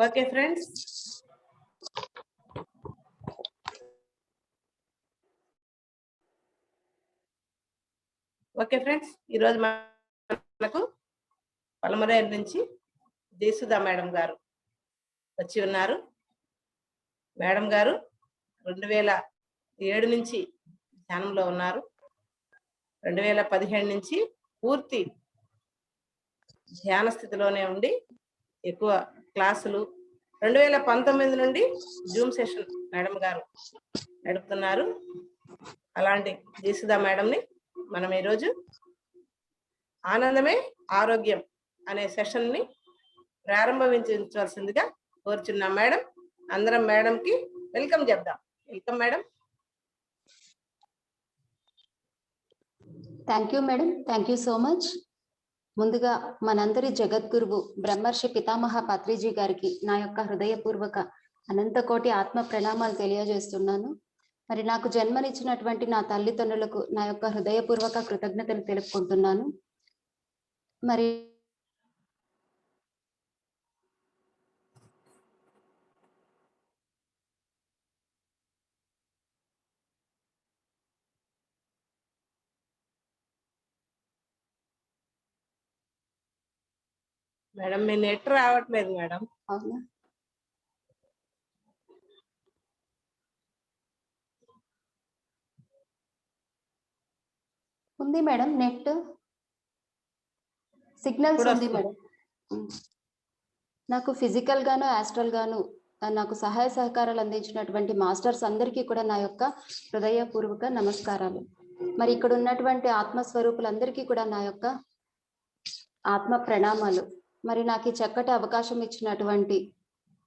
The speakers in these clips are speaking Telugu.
ఓకే ఫ్రెండ్స్, ఈరోజు మనకు పలమరేరు నుంచి జయసుధా మేడం గారు వచ్చి ఉన్నారు. మేడం గారు 2007 నుంచి ధ్యానంలో ఉన్నారు. 2017 నుంచి పూర్తి ధ్యాన స్థితిలోనే ఉండి ఎక్కువ క్లాసులు 2019 నుండి జూమ్ సెషన్ మేడం గారు నడుపుతున్నారు. అలాంటి జయసుధా మేడంని మనం ఈరోజు ఆనందమే ఆరోగ్యం అనే సెషన్ ని ప్రారంభించవలసిందిగా కోరుచున్నాం. మేడం, అందరం మేడంకి వెల్కమ్ చెప్దాం. Welcome madam. Thank you madam, thank you so much. ముందుగా మనందరి జగద్గురువు బ్రహ్మర్షి పితామహ పత్రిజీ గారికి నా యొక్క హృదయపూర్వక అనంతకోటి ఆత్మ ప్రణామాలు తెలియజేస్తున్నాను. మరి నాకు జన్మనిచ్చినటువంటి నా తల్లిదండ్రులకు నా యొక్క హృదయపూర్వక కృతజ్ఞతలు తెలుపుకుంటున్నాను. మరి మేడం, మీ నెట్ రావట్లేదు మేడం. అవునా, ఉంది మేడం, నెట్ సిగ్నల్స్ ఉంది మేడం. నాకు ఫిజికల్ గాను ఆస్ట్రల్ గాను నాకు సహాయ సహకారాలు అందించినటువంటి మాస్టర్స్ అందరికీ కూడా నా యొక్క హృదయపూర్వక నమస్కారాలు. మరి ఇక్కడ ఉన్నటువంటి ఆత్మస్వరూపులందరికీ కూడా నా యొక్క ఆత్మ ప్రణామాలు. మరి నాకు ఈ చక్కటి అవకాశం ఇచ్చినటువంటి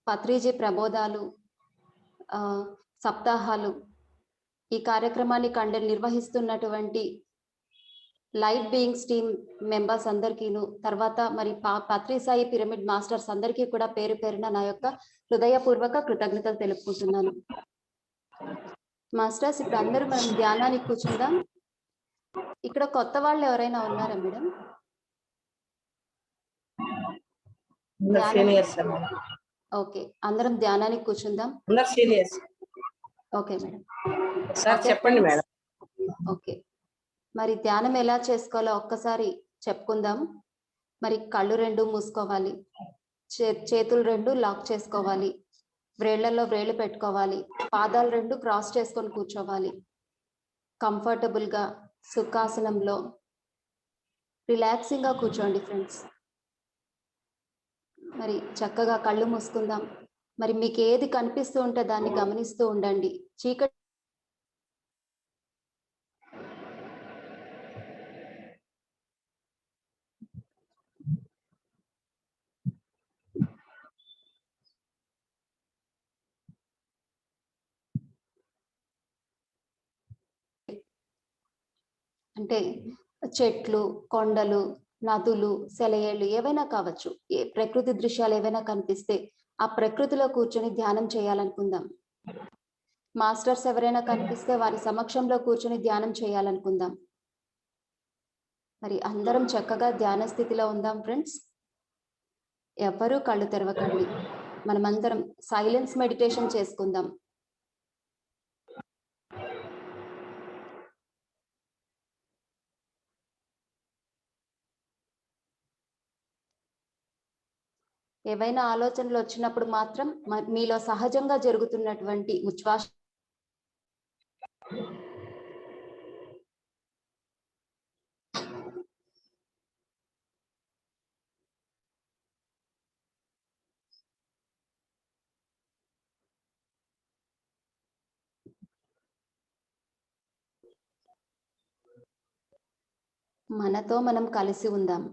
పత్రిజీ ప్రబోధాలు సప్తాహాలు ఈ కార్యక్రమాన్ని నిర్వహిస్తున్నటువంటి లైట్ బీయింగ్స్ టీమ్ మెంబర్స్ అందరికీను, తర్వాత మరి పత్రి సాయి పిరమిడ్ మాస్టర్స్ అందరికీ కూడా పేరు పేరున నా యొక్క హృదయపూర్వక కృతజ్ఞతలు తెలుపుకుంటున్నాను. మాస్టర్స్, ఇప్పుడు అందరూ మనం ధ్యానానికి కూర్చుందాం. ఇక్కడ కొత్త వాళ్ళు ఎవరైనా ఉన్నారా మేడం? ఓకే, అందరం ధ్యానానికి కూర్చుందాం. ఓకే మేడం, చెప్పండి మేడం. ఓకే, మరి ధ్యానం ఎలా చేసుకోవాలో ఒక్కసారి చెప్పుకుందాం. మరి కళ్ళు రెండు మూసుకోవాలి, చేతులు రెండు లాక్ చేసుకోవాలి, వ్రేళ్లలో వ్రేళ్లు పెట్టుకోవాలి, పాదాలు రెండు క్రాస్ చేసుకొని కూర్చోవాలి. కంఫర్టబుల్ గా సుఖాసనంలో రిలాక్సింగ్ గా కూర్చోండి ఫ్రెండ్స్. మరి చక్కగా కళ్ళు మూసుకుందాం. మరి మీకు ఏది కనిపిస్తూ ఉంటే దాన్ని గమనిస్తూ ఉండండి. చీకటి అంటే చెట్లు, కొండలు, నదులు, సెలయేళ్ళు ఏవైనా కావచ్చు, ప్రకృతి దృశ్యాలు ఏవైనా కనిపిస్తే ఆ ప్రకృతిలో కూర్చొని ధ్యానం చేయాలనుకుందాం. మాస్టర్స్ ఎవరైనా కనిపిస్తే వారి సమక్షంలో కూర్చొని ధ్యానం చేయాలనుకుందాం. మరి అందరం చక్కగా ధ్యాన స్థితిలో ఉందాం ఫ్రెండ్స్. ఎవరూ కళ్ళు తెరవకండి. మనమందరం సైలెన్స్ మెడిటేషన్ చేసుకుందాం. ఏవైనా ఆలోచనలు వచ్చినప్పుడు మాత్రం మీలో సహజంగా జరుగుతున్నటువంటి ఉచ్ఛ్వాస మనతో మనం కలిసి ఉందాం.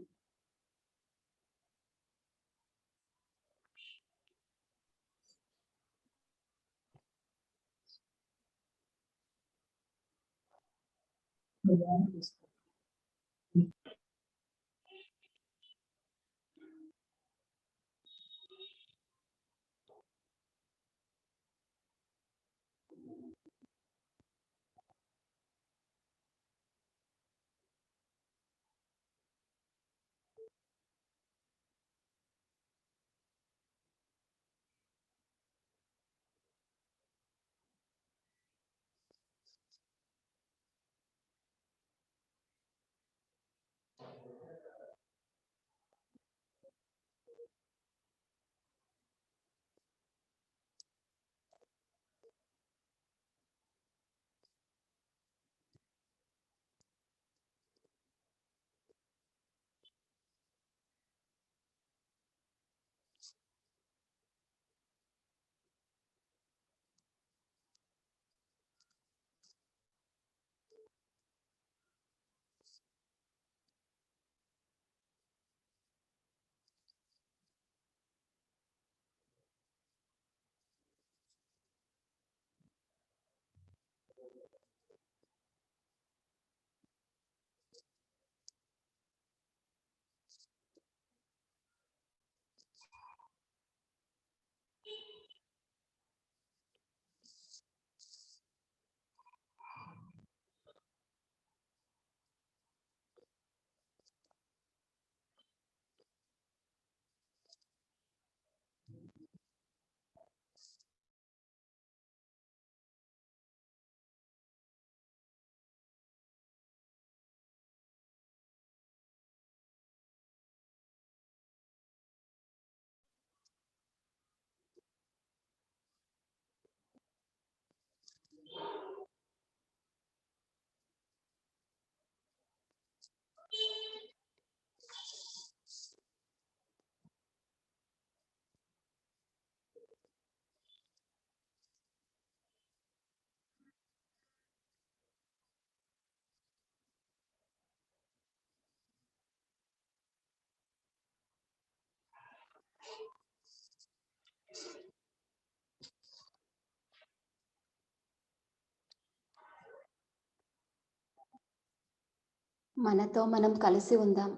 మనతో మనం కలిసి ఉందాం.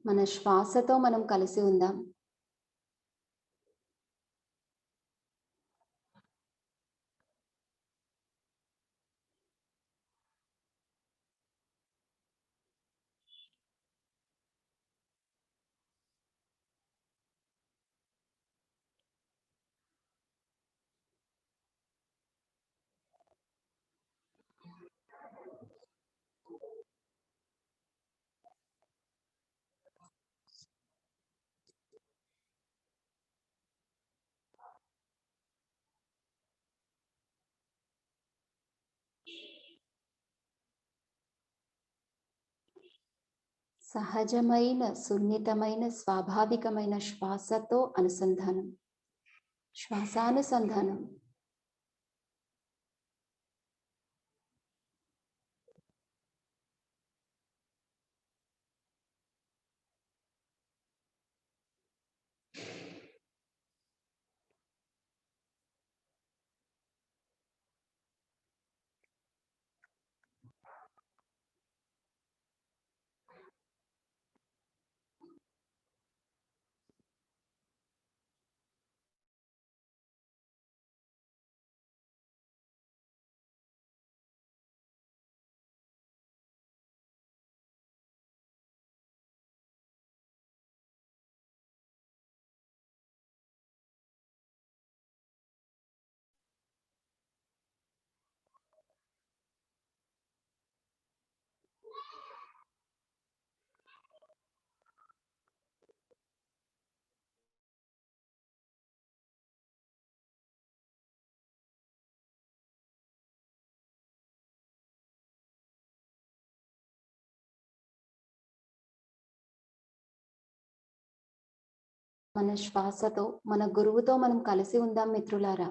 మన శ్వాసతో మనం కలిసి ఉందాం. సహజమైన, సున్నితమైన, స్వాభావికమైన శ్వాసతో అనుసంధానం, శ్వాసానుసంధానం. మన శ్వాసతో, మన గురువుతో మనం కలిసి ఉందాం మిత్రులారా.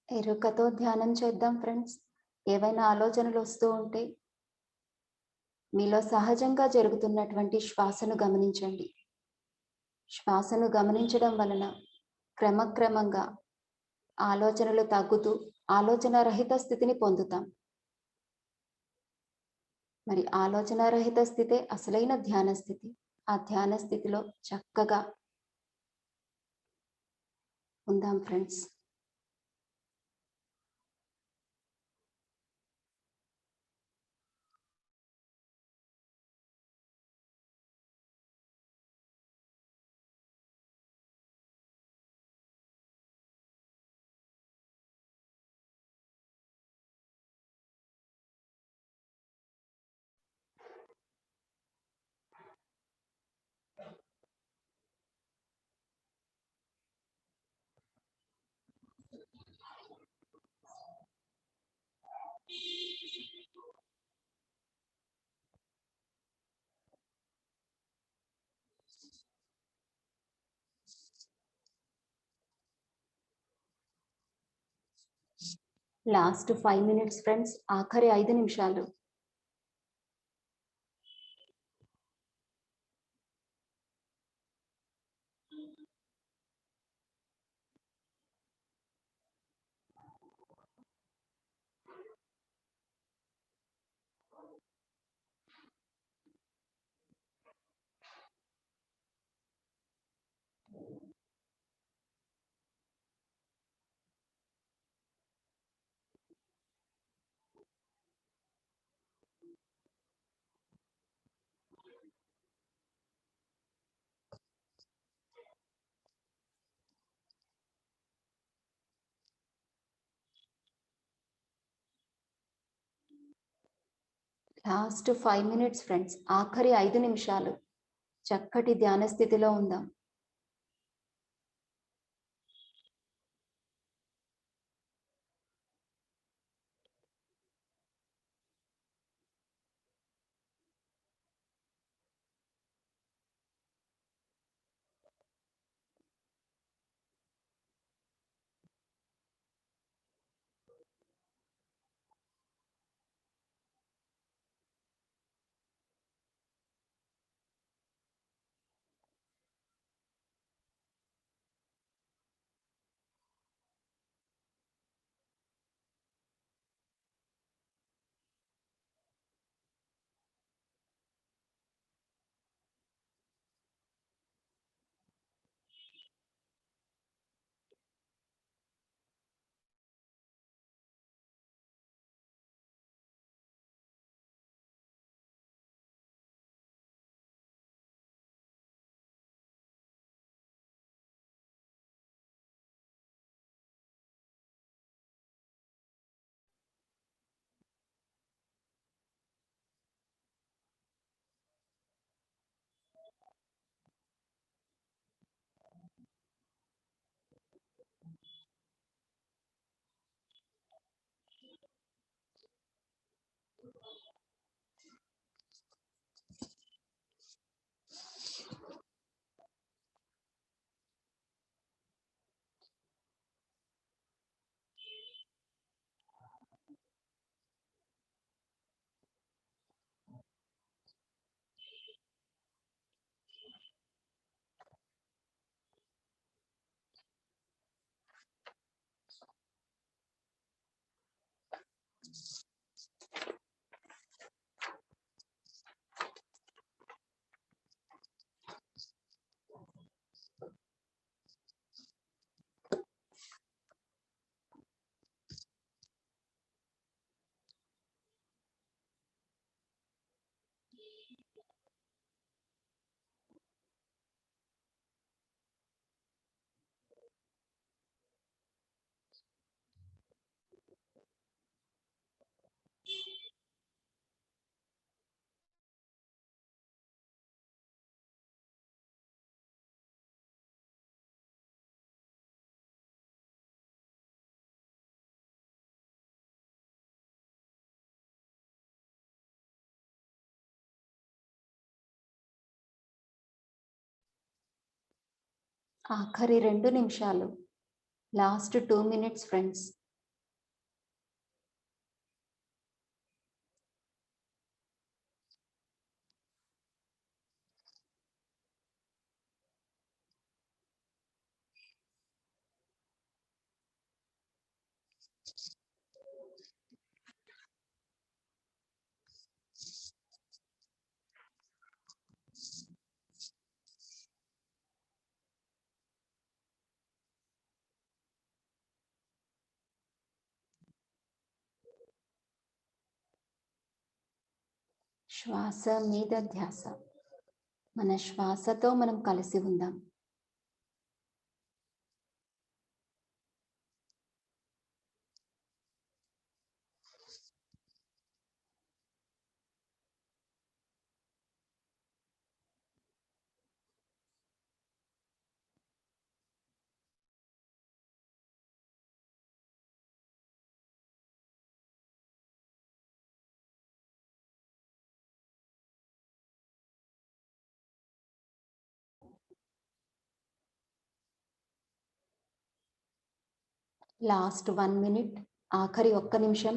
ఎరుకతో ధ్యానం చేద్దాం ఫ్రెండ్స్. ఏవైనా ఆలోచనలు వస్తూ ఉంటే మీలో సహజంగా జరుగుతున్నటువంటి శ్వాసను గమనించండి. శ్వాసను గమనించడం వలన క్రమక్రమంగా ఆలోచనలు తగ్గుతూ ఆలోచన రహిత స్థితిని పొందుతాం. మరి ఆలోచన రహిత స్థితే అసలైన ధ్యాన స్థితి. ఆ ధ్యాన స్థితిలో చక్కగా ఉందాం ఫ్రెండ్స్. లాస్ట్ 5 మినిట్స్ ఫ్రెండ్స్, ఆఖరి 5 నిమిషాలు. లాస్ట్ 5 మినిట్స్ ఫ్రెండ్స్, ఆఖరి 5 నిమిషాలు. చక్కటి ధ్యాన స్థితిలో ఉందాం. ఆఖరి 2 నిమిషాలు. Last 2 minutes friends. శ్వాస మీద ధ్యాస. మన శ్వాసతో మనం కలిసి ఉందాం. లాస్ట్ 1 మినిట్ ఆఖరి ఒక్క నిమిషం.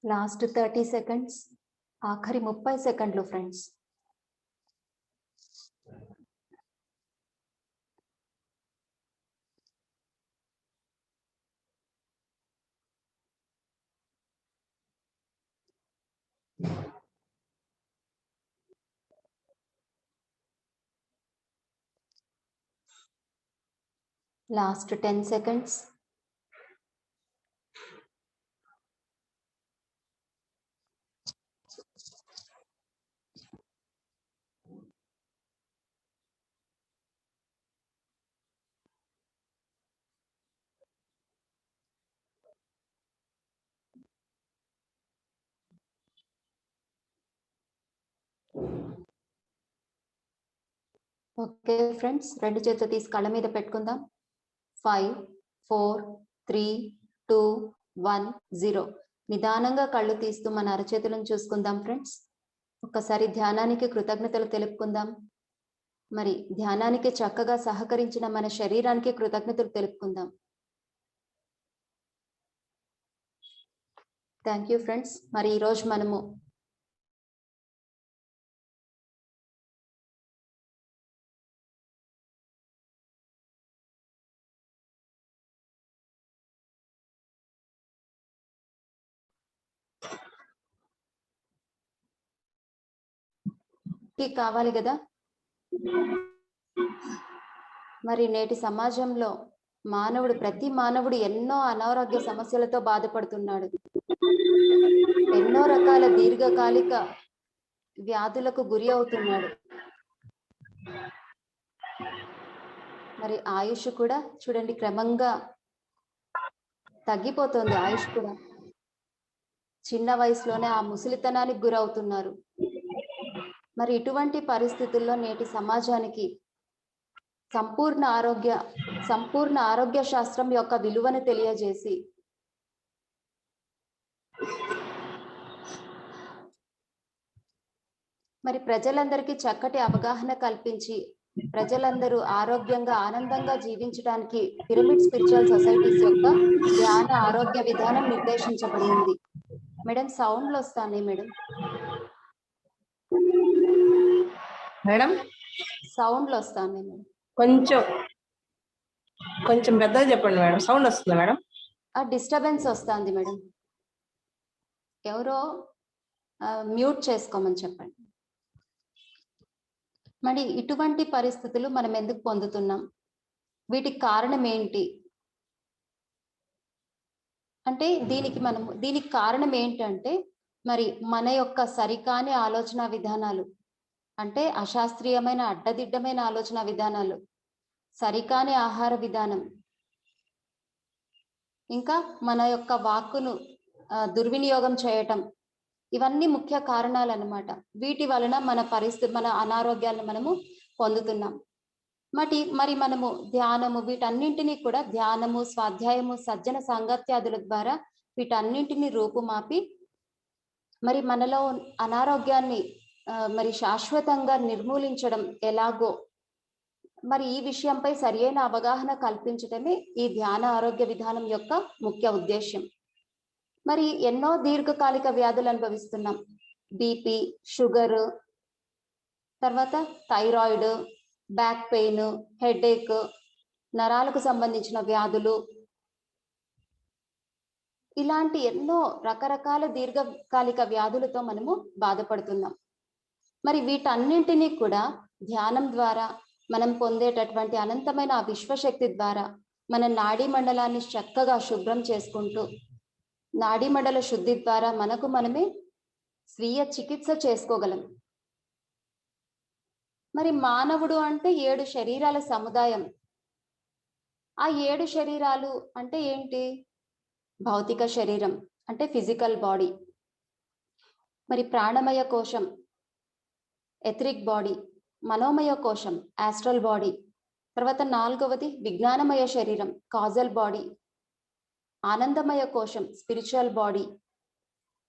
లాస్ట్ 30 సెకండ్స్, ఆఖరి 30 సెకండ్లు friends. Last 10 seconds. Okay friends, రెండు చేతులు తీసి కళ్ళ మీద పెట్టుకుందాం. 5 4 3 2 1 0. నిదానంగా కళ్ళు తీస్తూ మన అరచేతులను చూసుకుందాం ఫ్రెండ్స్. ఒక్కసారి ధ్యానానికి కృతజ్ఞతలు తెలుపుకుందాం. మరి ధ్యానానికి చక్కగా సహకరించిన మన శరీరానికి కృతజ్ఞతలు తెలుపుకుందాం. Thank you friends. మరి ఈరోజు మనము కావాలి కదా. మరి నేటి సమాజంలో ప్రతి మానవుడు ఎన్నో అనారోగ్య సమస్యలతో బాధపడుతున్నాడు. ఎన్నో రకాల దీర్ఘకాలిక వ్యాధులకు గురి అవుతున్నాడు. మరి ఆయుష్ కూడా చూడండి క్రమంగా తగ్గిపోతుంది. ఆయుష్ కూడా చిన్న వయసులోనే ఆ ముసలితనానికి గురవుతున్నారు. మరి ఇటువంటి పరిస్థితుల్లో నేటి సమాజానికి సంపూర్ణ ఆరోగ్య శాస్త్రం యొక్క విలువను తెలియజేసి మరి ప్రజలందరికీ చక్కటి అవగాహన కల్పించి ప్రజలందరూ ఆరోగ్యంగా ఆనందంగా జీవించడానికి పిరమిడ్ స్పిరిచువల్ సొసైటీస్ యొక్క ధ్యాన ఆరోగ్య విధానం నిర్దేశించబడి ఉంది. మేడం సౌండ్లు వస్తాయి మేడం. మేడం సౌండ్లు వస్తాయి మేడం. కొంచెం పెద్దగా చెప్పండి మేడం. సౌండ్ వస్తుంది మేడం. డిస్టర్బెన్స్ వస్తుంది మేడం. ఎవరో మ్యూట్ చేసుకోమని చెప్పండి. మరి ఇటువంటి పరిస్థితులు మనం ఎందుకు పొందుతున్నాం, వీటికి కారణం ఏంటి అంటే దీనికి కారణం ఏంటంటే మరి మన యొక్క సరికాని ఆలోచన విధానాలు, అంటే అశాస్త్రీయమైన అడ్డదిడ్డమైన ఆలోచన విధానాలు, సరికాని ఆహార విధానం, ఇంకా మన యొక్క వాక్కును దుర్వినియోగం చేయటం, ఇవన్నీ ముఖ్య కారణాలు అన్నమాట. వీటి వలన మన అనారోగ్యాన్ని మనము పొందుతున్నాం. మరి మనము వీటన్నింటినీ కూడా ధ్యానము, స్వాధ్యాయము, సజ్జన సాంగత్యాదుల ద్వారా వీటన్నింటినీ రూపుమాపి మరి మనలో అనారోగ్యాన్ని మరి శాశ్వతంగా నిర్మూలించడం ఎలాగో మరి ఈ విషయంపై సరియైన అవగాహన కల్పించడమే ఈ ధ్యాన ఆరోగ్య విధానం యొక్క ముఖ్య ఉద్దేశ్యం. మరి ఎన్నో దీర్ఘకాలిక వ్యాధులు అనుభవిస్తున్నాం. బీపీ, షుగర్, తర్వాత థైరాయిడ్, బ్యాక్ పెయిన్, హెడేక్, నరాలకు సంబంధించిన వ్యాధులు, ఇలాంటి ఎన్నో రకరకాల దీర్ఘకాలిక వ్యాధులతో మనము బాధపడుతున్నాం. మరి వీటన్నింటినీ కూడా ధ్యానం ద్వారా మనం పొందేటటువంటి అనంతమైన ఆ విశ్వశక్తి ద్వారా మన నాడీ మండలాన్ని చక్కగా శుభ్రం చేసుకుంటూ నాడీ మండల శుద్ధి ద్వారా మనకు మనమే స్వీయ చికిత్స చేసుకోగలం. మరి మానవుడు అంటే 7 శరీరాల సముదాయం. ఆ 7 శరీరాలు అంటే ఏంటి? భౌతిక శరీరం అంటే ఫిజికల్ బాడీ, మరి ప్రాణమయ కోశం ఎథరిక్ బాడీ, మనోమయ కోశం ఆస్ట్రల్ బాడీ, తర్వాత 4వది విజ్ఞానమయ శరీరం కాజల్ బాడీ, ఆనందమయ కోశం స్పిరిచువల్ బాడీ,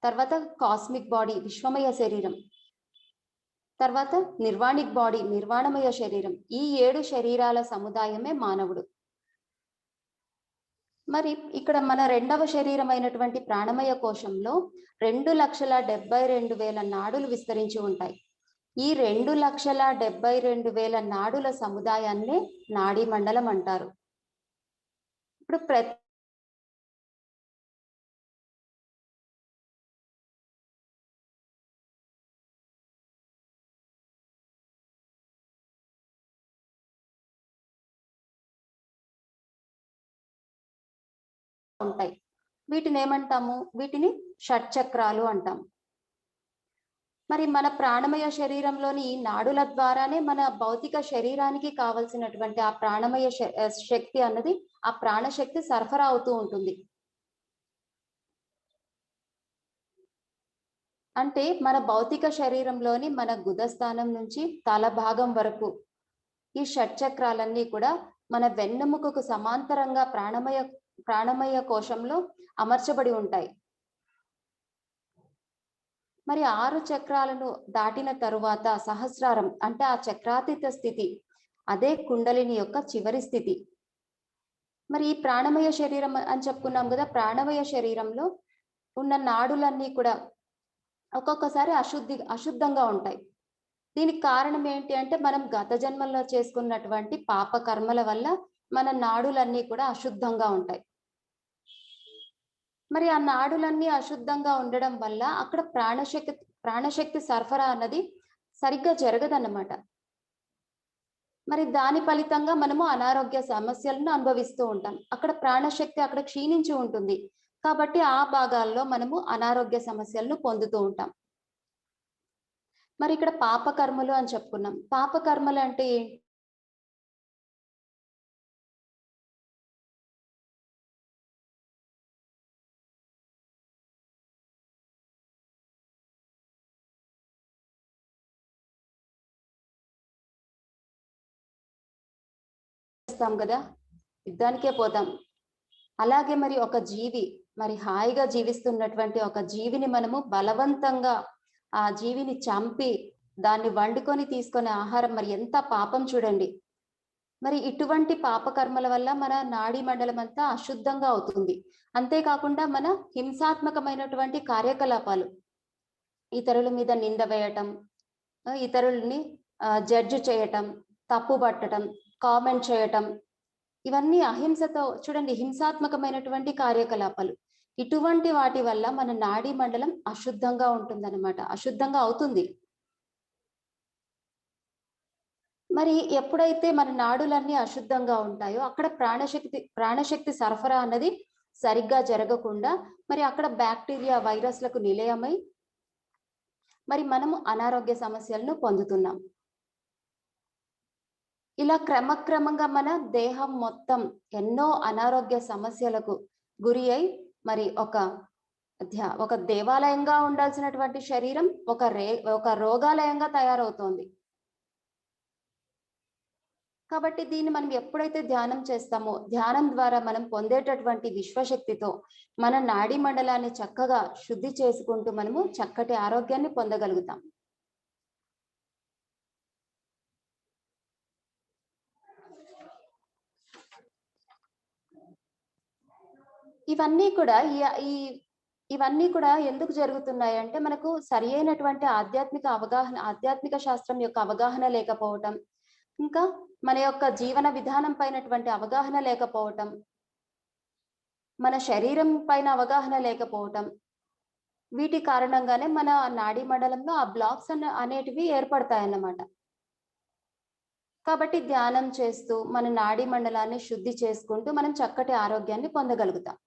తర్వాత కాస్మిక్ బాడీ విశ్వమయ శరీరం, తర్వాత నిర్వాణిక్ బాడీ నిర్వాణమయ శరీరం. ఈ 7 శరీరాల సముదాయమే మానవుడు. మరి ఇక్కడ మన 2వ శరీరం అయినటువంటి ప్రాణమయ కోశంలో 2,72,000 నాడులు విస్తరించి ఉంటాయి. ఈ 2,72,000 నాడుల సముదాయాన్నే నాడీ మండలం అంటారు. ఇప్పుడు ఉంటాయి. వీటిని ఏమంటాము? వీటిని షట్చక్రాలు అంటాం. మరి మన ప్రాణమయ శరీరంలోని నాడుల ద్వారానే మన భౌతిక శరీరానికి కావలసినటువంటి ఆ ప్రాణమయ శక్తి అన్నది ఆ ప్రాణశక్తి సరఫరా అవుతూ ఉంటుంది. అంటే మన భౌతిక శరీరంలోని మన గుదస్థానం నుంచి తల భాగం వరకు ఈ షట్చక్రాలన్నీ కూడా మన వెన్నెముకకు సమాంతరంగా ప్రాణమయ కోశంలో అమర్చబడి ఉంటాయి. మరి 6 చక్రాలను దాటిన తరువాత సహస్రారం అంటే ఆ చక్రాతీత స్థితి, అదే కుండలిని యొక్క చివరి స్థితి. మరి ఈ ప్రాణమయ శరీరం అని చెప్పుకున్నాం కదా, ప్రాణమయ శరీరంలో ఉన్న నాడులన్నీ కూడా ఒక్కొక్కసారి అశుద్ధంగా ఉంటాయి. దీనికి కారణం ఏంటి అంటే మనం గత జన్మల్లో చేసుకున్నటువంటి పాప కర్మల వల్ల మన నాడులన్నీ కూడా అశుద్ధంగా ఉంటాయి. మరి ఆ నాడులన్నీ అశుద్ధంగా ఉండడం వల్ల అక్కడ ప్రాణశక్తి సరఫరా అన్నది సరిగ్గా జరగదన్నమాట. మరి దాని ఫలితంగా మనము అనారోగ్య సమస్యలను అనుభవిస్తూ ఉంటాం. అక్కడ ప్రాణశక్తి అక్కడ క్షీణించి ఉంటుంది కాబట్టి ఆ భాగాల్లో మనము అనారోగ్య సమస్యలను పొందుతూ ఉంటాం. మరి ఇక్కడ పాపకర్మలు అని చెప్పుకున్నాం. పాపకర్మలు అంటే ఏంటి? చేస్తాం కదా, యుద్ధానికే పోతాం. అలాగే మరి ఒక జీవి మరి హాయిగా జీవిస్తున్నటువంటి ఒక జీవిని మనము బలవంతంగా ఆ జీవిని చంపి దాన్ని వండుకొని తీసుకునే ఆహారం మరి ఎంత పాపం చూడండి. మరి ఇటువంటి పాపకర్మల వల్ల మన నాడీ మండలం అంతా అశుద్ధంగా అవుతుంది. అంతేకాకుండా మన హింసాత్మకమైనటువంటి కార్యకలాపాలు, ఇతరుల మీద నింద వేయటం, ఇతరుల్ని జడ్జి చేయటం, తప్పు పట్టడం, కామెంట్ చేయటం, ఇవన్నీ అహింసతో చూడండి హింసాత్మకమైనటువంటి కార్యకలాపాలు. ఇటువంటి వాటి వల్ల మన నాడీ మండలం అశుద్ధంగా ఉంటుందన్నమాట, అశుద్ధంగా అవుతుంది. మరి ఎప్పుడైతే మన నాడులన్నీ అశుద్ధంగా ఉంటాయో అక్కడ ప్రాణశక్తి సరఫరా అన్నది సరిగ్గా జరగకుండా మరి అక్కడ బ్యాక్టీరియా వైరస్లకు నిలయమై మరి మనము అనారోగ్య సమస్యలను పొందుతున్నాం. ఇలా క్రమక్రమంగా మన దేహం మొత్తం ఎన్నో అనారోగ్య సమస్యలకు గురి అయి మరి ఒక దేవాలయంగా ఉండాల్సినటువంటి శరీరం ఒక రోగాలయంగా తయారవుతోంది. కాబట్టి దీన్ని మనం ఎప్పుడైతే ధ్యానం చేస్తామో ధ్యానం ద్వారా మనం పొందేటటువంటి విశ్వశక్తితో మన నాడీ మండలాన్ని చక్కగా శుద్ధి చేసుకుంటూ మనము చక్కటి ఆరోగ్యాన్ని పొందగలుగుతాం. ఇవన్నీ కూడా ఎందుకు జరుగుతున్నాయి అంటే మనకు సరి అయినటువంటి ఆధ్యాత్మిక శాస్త్రం యొక్క అవగాహన లేకపోవటం, ఇంకా మన యొక్క జీవన విధానం పైనటువంటి అవగాహన లేకపోవటం, మన శరీరం పైన అవగాహన లేకపోవటం, వీటి కారణంగానే మన నాడీ మండలంలో ఆ బ్లాక్స్ అనేటివి ఏర్పడతాయన్నమాట. కాబట్టి ధ్యానం చేస్తూ మన నాడీ మండలాన్ని శుద్ధి చేసుకుంటూ మనం చక్కటి ఆరోగ్యాన్ని పొందగలుగుతాం.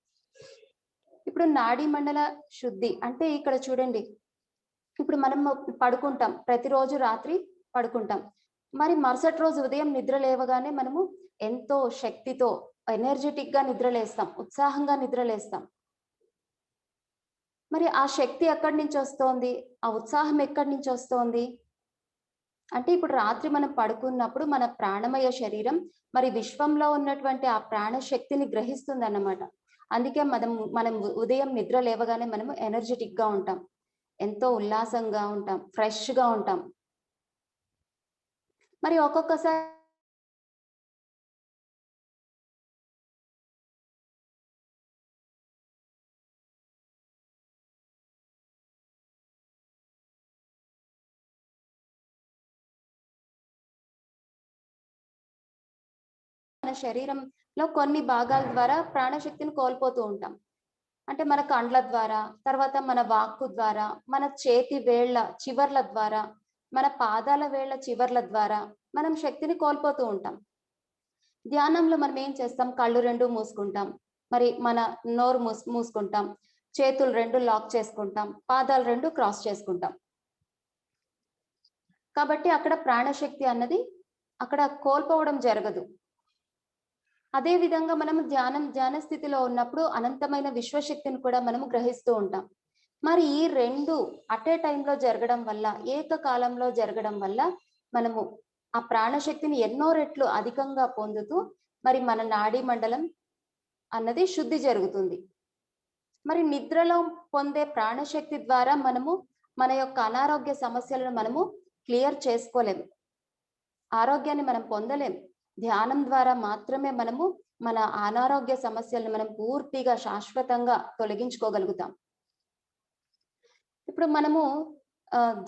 ఇప్పుడు నాడీ మండల శుద్ధి అంటే ఇక్కడ చూడండి, ఇప్పుడు మనం పడుకుంటాం, ప్రతిరోజు రాత్రి పడుకుంటాం. మరి మరుసటి రోజు ఉదయం నిద్ర లేవగానే మనము ఎంతో శక్తితో ఎనర్జెటిక్ గా నిద్రలేస్తాం, ఉత్సాహంగా నిద్రలేస్తాం. మరి ఆ శక్తి ఎక్కడి నుంచి వస్తోంది? ఆ ఉత్సాహం ఎక్కడి నుంచి వస్తోంది? అంటే ఇప్పుడు రాత్రి మనం పడుకున్నప్పుడు మన ప్రాణమయ శరీరం మరి విశ్వంలో ఉన్నటువంటి ఆ ప్రాణశక్తిని గ్రహిస్తుందన్నమాట. అందుకే మనం ఉదయం నిద్ర లేవగానే మనము ఎనర్జెటిక్ గా ఉంటాం, ఎంతో ఉల్లాసంగా ఉంటాం, ఫ్రెష్ గా ఉంటాం. మరి ఒక్కొక్కసారి మన శరీరంలో కొన్ని భాగాల ద్వారా ప్రాణశక్తిని కోల్పోతూ ఉంటాం. అంటే మన కండ్ల ద్వారా, తర్వాత మన వాక్కు ద్వారా, మన చేతి వేళ్ళ చివర్ల ద్వారా, మన పాదాల వేళ్ళ చివర్ల ద్వారా మనం శక్తిని కోల్పోతూ ఉంటాం. ధ్యానంలో మనం ఏం చేస్తాం? కళ్ళు 2 మూసుకుంటాం. మరి మన నోరు మూసుకుంటాం. చేతులు 2 లాక్ చేసుకుంటాం. పాదాలు 2 క్రాస్ చేసుకుంటాం. కాబట్టి అక్కడ ప్రాణశక్తి అన్నది అక్కడ కోల్పోవడం జరగదు. అదే విధంగా మనం ధ్యాన స్థితిలో ఉన్నప్పుడు అనంతమైన విశ్వశక్తిని కూడా మనము గ్రహిస్తూ ఉంటాం. మరి ఈ 2 అట్ ఏ టైంలో జరగడం వల్ల, ఏకకాలంలో జరగడం వల్ల మనము ఆ ప్రాణశక్తిని ఎన్నో రెట్లు అధికంగా పొందుతూ మరి మన నాడీ మండలం అన్నది శుద్ధి జరుగుతుంది. మరి నిద్రలో పొందే ప్రాణశక్తి ద్వారా మనము మన యొక్క అనారోగ్య సమస్యలను మనము క్లియర్ చేసుకోలేము. ఆరోగ్యాన్ని మనం పొందలేం. ధ్యానం ద్వారా మాత్రమే మనము మన అనారోగ్య సమస్యలను మనం పూర్తిగా శాశ్వతంగా తొలగించుకోగలుగుతాం. ఇప్పుడు మనము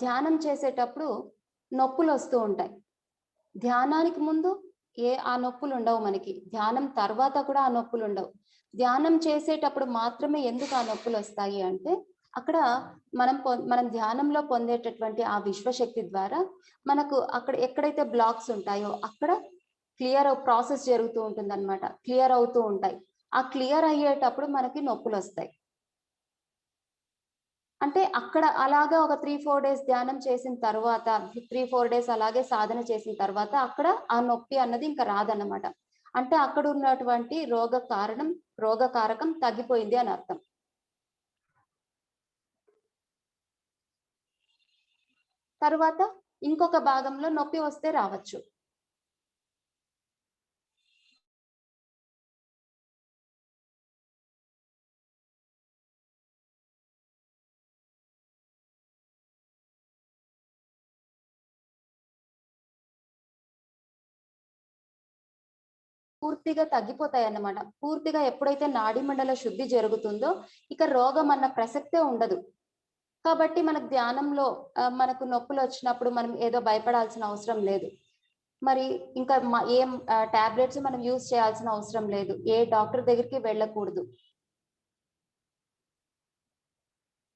ధ్యానం చేసేటప్పుడు నొప్పులు వస్తూ ఉంటాయి. ధ్యానానికి ముందు ఆ నొప్పులు ఉండవు మనకి. ధ్యానం తర్వాత కూడా ఆ నొప్పులు ఉండవు. ధ్యానం చేసేటప్పుడు మాత్రమే ఎందుకు ఆ నొప్పులు వస్తాయి అంటే, అక్కడ మనం ధ్యానంలో పొందేటటువంటి ఆ విశ్వశక్తి ద్వారా మనకు అక్కడ ఎక్కడైతే బ్లాక్స్ ఉంటాయో అక్కడ ప్రాసెస్ జరుగుతూ ఉంటుందన్నమాట. క్లియర్ అవుతూ ఉంటాయి. ఆ క్లియర్ అయ్యేటప్పుడు మనకి నొప్పులు వస్తాయి. అంటే అక్కడ అలాగా ఒక 3-4 డేస్ ధ్యానం చేసిన తర్వాత, 3-4 డేస్ అలాగే సాధన చేసిన తర్వాత అక్కడ ఆ నొప్పి అన్నది ఇంకా రాదన్నమాట. అంటే అక్కడ ఉన్నటువంటి రోగకారకం తగ్గిపోయింది అని అర్థం. తర్వాత ఇంకొక భాగంలో నొప్పి వస్తే రావచ్చు. పూర్తిగా తగ్గిపోతాయన్నమాట. పూర్తిగా ఎప్పుడైతే నాడీ మండల శుద్ధి జరుగుతుందో ఇక రోగం అన్న ప్రసక్తే ఉండదు. కాబట్టి మనకు ధ్యానంలో మనకు నొప్పులు వచ్చినప్పుడు మనం ఏదో భయపడాల్సిన అవసరం లేదు. మరి ఇంకా ఏం టాబ్లెట్స్ మనం యూజ్ చేయాల్సిన అవసరం లేదు. ఏ డాక్టర్ దగ్గరికి వెళ్ళకూడదు.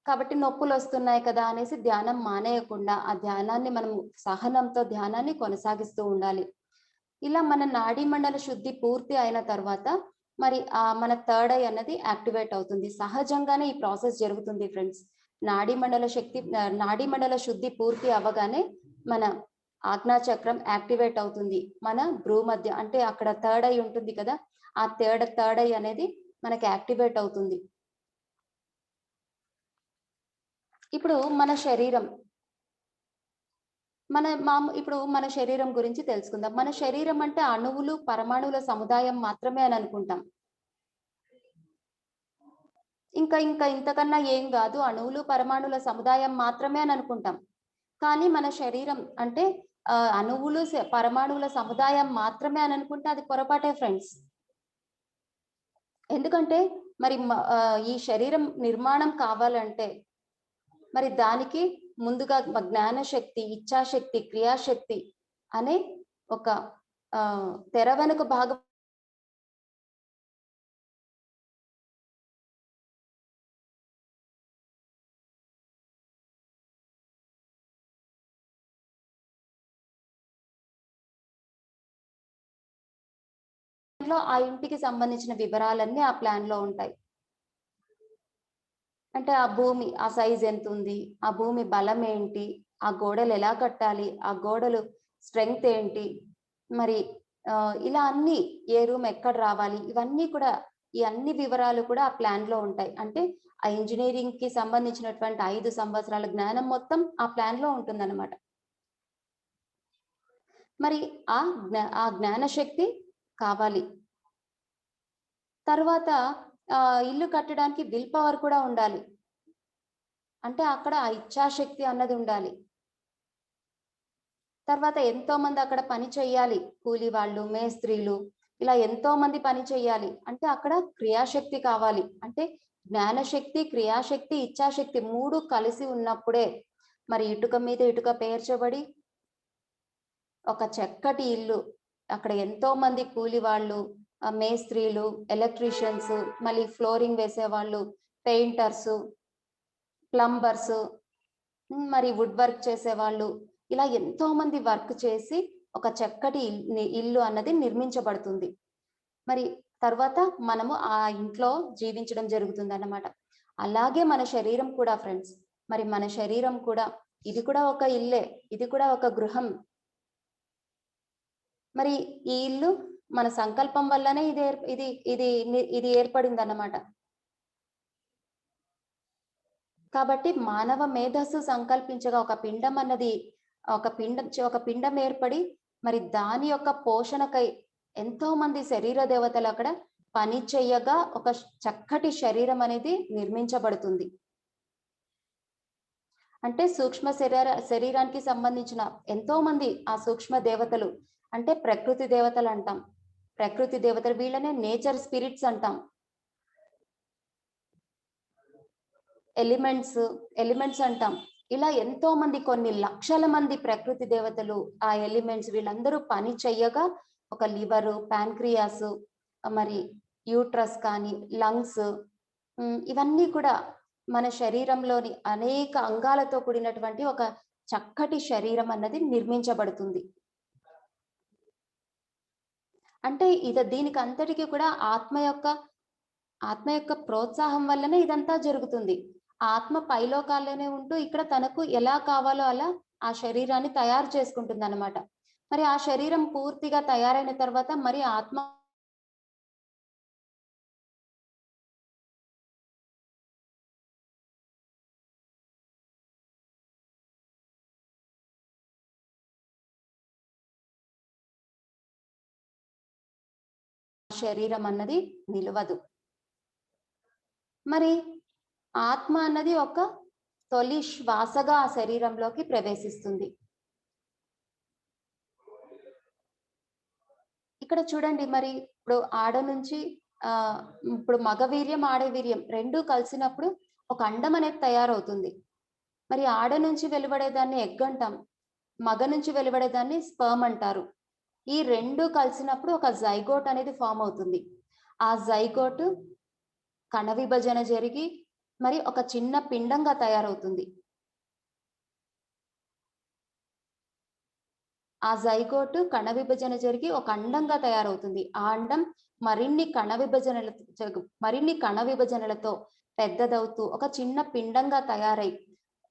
కాబట్టి నొప్పులు వస్తున్నాయి కదా అనేసి ధ్యానం మానేయకుండా ఆ ధ్యానాన్ని మనం సహనంతో ధ్యానాన్ని కొనసాగిస్తూ ఉండాలి. ఇలా మన నాడీ మండల శుద్ధి పూర్తి అయిన తర్వాత మరి మన థర్డ్ ఐ అన్నది యాక్టివేట్ అవుతుంది. సహజంగానే ఈ ప్రాసెస్ జరుగుతుంది ఫ్రెండ్స్. నాడీ మండల శుద్ధి పూర్తి అవ్వగానే మన ఆజ్ఞా చక్రం యాక్టివేట్ అవుతుంది. మన భ్రూమధ్య అంటే అక్కడ థర్డ్ ఐ ఉంటుంది కదా, ఆ థర్డ్ ఐ అనేది మనకి యాక్టివేట్ అవుతుంది. ఇప్పుడు మన శరీరం ఇప్పుడు మన శరీరం గురించి తెలుసుకుందాం. మన శరీరం అంటే అణువులు, పరమాణువుల సముదాయం మాత్రమే అని అనుకుంటాం. ఇంకా ఇంతకన్నా ఏం కాదు, అణువులు, పరమాణువుల సముదాయం మాత్రమే అని అనుకుంటాం. కానీ మన శరీరం అంటే అణువులు, పరమాణువుల సముదాయం మాత్రమే అని అనుకుంటే అది పొరపాటే ఫ్రెండ్స్. ఎందుకంటే మరి ఈ శరీరం నిర్మాణం కావాలంటే మరి దానికి ముందుగా జ్ఞానశక్తి, ఇచ్ఛాశక్తి, క్రియాశక్తి అనే ఒక తెర వెనుక భాగం దాంట్లో ఆ ఇంటికి సంబంధించిన వివరాలన్నీ ఆ ప్లాన్ లో ఉంటాయి. అంటే ఆ భూమి ఆ సైజ్ ఎంత ఉంది, ఆ భూమి బలం ఏంటి, ఆ గోడలు ఎలా కట్టాలి, ఆ గోడలు స్ట్రెంగ్త్ ఏంటి, మరి ఇలా అన్ని ఏ రూమ్ ఎక్కడ రావాలి, ఇవన్నీ కూడా ఈ అన్ని వివరాలు కూడా ఆ ప్లాన్ లో ఉంటాయి. అంటే ఆ ఇంజనీరింగ్ కి సంబంధించినటువంటి 5 సంవత్సరాల జ్ఞానం మొత్తం ఆ ప్లాన్ లో ఉంటుందన్నమాట. మరి ఆ జ్ఞాన శక్తి కావాలి. తర్వాత ఇల్లు కట్టడానికి విల్ పవర్ కూడా ఉండాలి. అంటే అక్కడ ఆ ఇచ్ఛాశక్తి అన్నది ఉండాలి. తర్వాత ఎంతో మంది అక్కడ పని చేయాలి. కూలి వాళ్ళు, మేస్త్రీలు ఇలా ఎంతో మంది పని చేయాలి. అంటే అక్కడ క్రియాశక్తి కావాలి. అంటే జ్ఞానశక్తి, క్రియాశక్తి, ఇచ్ఛాశక్తి 3 కలిసి ఉన్నప్పుడే మరి ఇటుక మీద ఇటుక పేర్చబడి ఒక చక్కటి ఇల్లు, అక్కడ ఎంతో మంది కూలి వాళ్ళు, మేస్త్రీలు, ఎలక్ట్రీషియన్స్, మళ్ళీ ఫ్లోరింగ్ వేసేవాళ్ళు, పెయింటర్స్, ప్లంబర్స్, మరి వుడ్ వర్క్ చేసేవాళ్ళు, ఇలా ఎంతో మంది వర్క్ చేసి ఒక చక్కటి ఇల్లు అన్నది నిర్మించబడుతుంది. మరి తర్వాత మనము ఆ ఇంట్లో జీవించడం జరుగుతుంది అన్నమాట. అలాగే మన శరీరం కూడా ఫ్రెండ్స్, మరి మన శరీరం కూడా ఇది కూడా ఒక ఇల్లే, ఇది కూడా ఒక గృహం. మరి ఈ ఇల్లు మన సంకల్పం వల్లనే ఇది ఏర్పడింది అన్నమాట. కాబట్టి మానవ మేధస్సు సంకల్పించగా ఒక పిండం ఏర్పడి మరి దాని యొక్క పోషణకై ఎంతో మంది శరీర దేవతలు అక్కడ పని చేయగా ఒక చక్కటి శరీరం అనేది నిర్మించబడుతుంది. అంటే సూక్ష్మ శరీరానికి సంబంధించిన ఎంతో మంది ఆ సూక్ష్మ దేవతలు, అంటే ప్రకృతి దేవతలు అంటాం. ప్రకృతి దేవతలు వీళ్ళనే నేచర్ స్పిరిట్స్ అంటాం. ఎలిమెంట్స్ అంటాం. ఇలా ఎంతో మంది, కొన్ని లక్షల మంది ప్రకృతి దేవతలు, ఆ ఎలిమెంట్స్ వీళ్ళందరూ పని చెయ్యగా ఒక లివరు, ప్యాన్క్రియాస్, మరి యూట్రస్ కానీ, లంగ్స్, ఇవన్నీ కూడా మన శరీరంలోని అనేక అంగాలతో కూడినటువంటి ఒక చక్కటి శరీరం అన్నది నిర్మించబడుతుంది. అంటే దీనికి అంతటికీ కూడా ఆత్మ యొక్క ప్రోత్సాహం వల్లనే ఇదంతా జరుగుతుంది. ఆత్మ పైలోకాల్లోనే ఉంటూ ఇక్కడ తనకు ఎలా కావాలో అలా ఆ శరీరాన్ని తయారు చేసుకుంటుంది అన్నమాట. మరి ఆ శరీరం పూర్తిగా తయారైన తర్వాత మరి ఆత్మ శరీరం అన్నది నిలవదు. మరి ఆత్మ అన్నది ఒక తొలి శ్వాసగా ఆ శరీరంలోకి ప్రవేశిస్తుంది. ఇక్కడ చూడండి, మరి ఇప్పుడు ఆడ నుంచి ఇప్పుడు మగ వీర్యం, ఆడ వీర్యం రెండూ కలిసినప్పుడు ఒక అండం అనేది తయారవుతుంది. మరి ఆడ నుంచి వెలువడేదాన్ని ఎగ్ అంటాం, మగ నుంచి వెలువడేదాన్ని స్పర్మ్ అంటారు. ఈ రెండు కలిసినప్పుడు ఒక జైగోట్ అనేది ఫామ్ అవుతుంది. ఆ జైగోట్ కణ విభజన జరిగి మరి ఒక చిన్న పిండంగా తయారవుతుంది. ఆ జైగోట్ కణ విభజన జరిగి ఒక అండంగా తయారవుతుంది. ఆ అండం మరిన్ని కణ విభజనలతో పెద్దదవుతూ ఒక చిన్న పిండంగా తయారై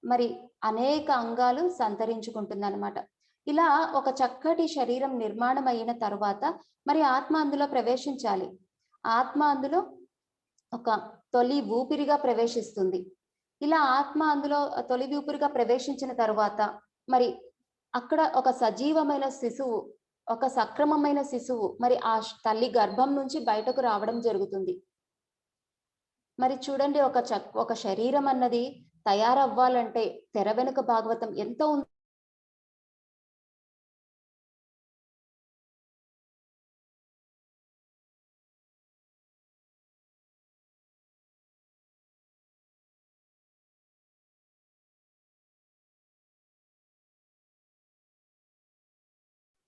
మరి అనేక అంగాలు సంతరించుకుంటుంది అన్నమాట. ఇలా ఒక చక్కటి శరీరం నిర్మాణం అయిన తర్వాత మరి ఆత్మ అందులో ప్రవేశించాలి. ఆత్మ అందులో ఒక తొలి ఊపిరిగా ప్రవేశిస్తుంది. ఇలా ఆత్మ అందులో తొలి ఊపిరిగా ప్రవేశించిన తర్వాత మరి అక్కడ ఒక సజీవమైన శిశువు, ఒక సక్రమమైన శిశువు మరి ఆ తల్లి గర్భం నుంచి బయటకు రావడం జరుగుతుంది. మరి చూడండి, ఒక శరీరం అన్నది తయారవ్వాలంటే తెర వెనుక భాగవతం ఎంతో ఉంది.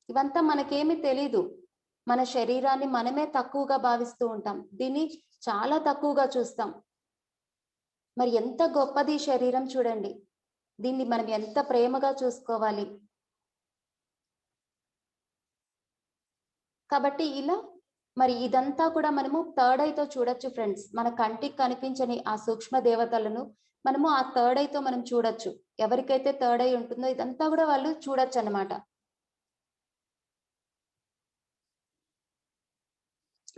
ఇవంతా మనకేమీ తెలీదు. మన శరీరాన్ని మనమే తక్కువగా భావిస్తూ ఉంటాం. దీన్ని చాలా తక్కువగా చూస్తాం. మరి ఎంత గొప్పది శరీరం చూడండి. దీన్ని మనం ఎంత ప్రేమగా చూసుకోవాలి. కాబట్టి ఇలా మరి ఇదంతా కూడా మనము థర్డ్ ఐతో చూడొచ్చు ఫ్రెండ్స్. మన కంటికి కనిపించని ఆ సూక్ష్మ దేవతలను మనము ఆ థర్డ్ ఐతో మనం చూడొచ్చు. ఎవరికైతే థర్డ్ ఐ ఉంటుందో ఇదంతా కూడా వాళ్ళు చూడొచ్చు అన్నమాట.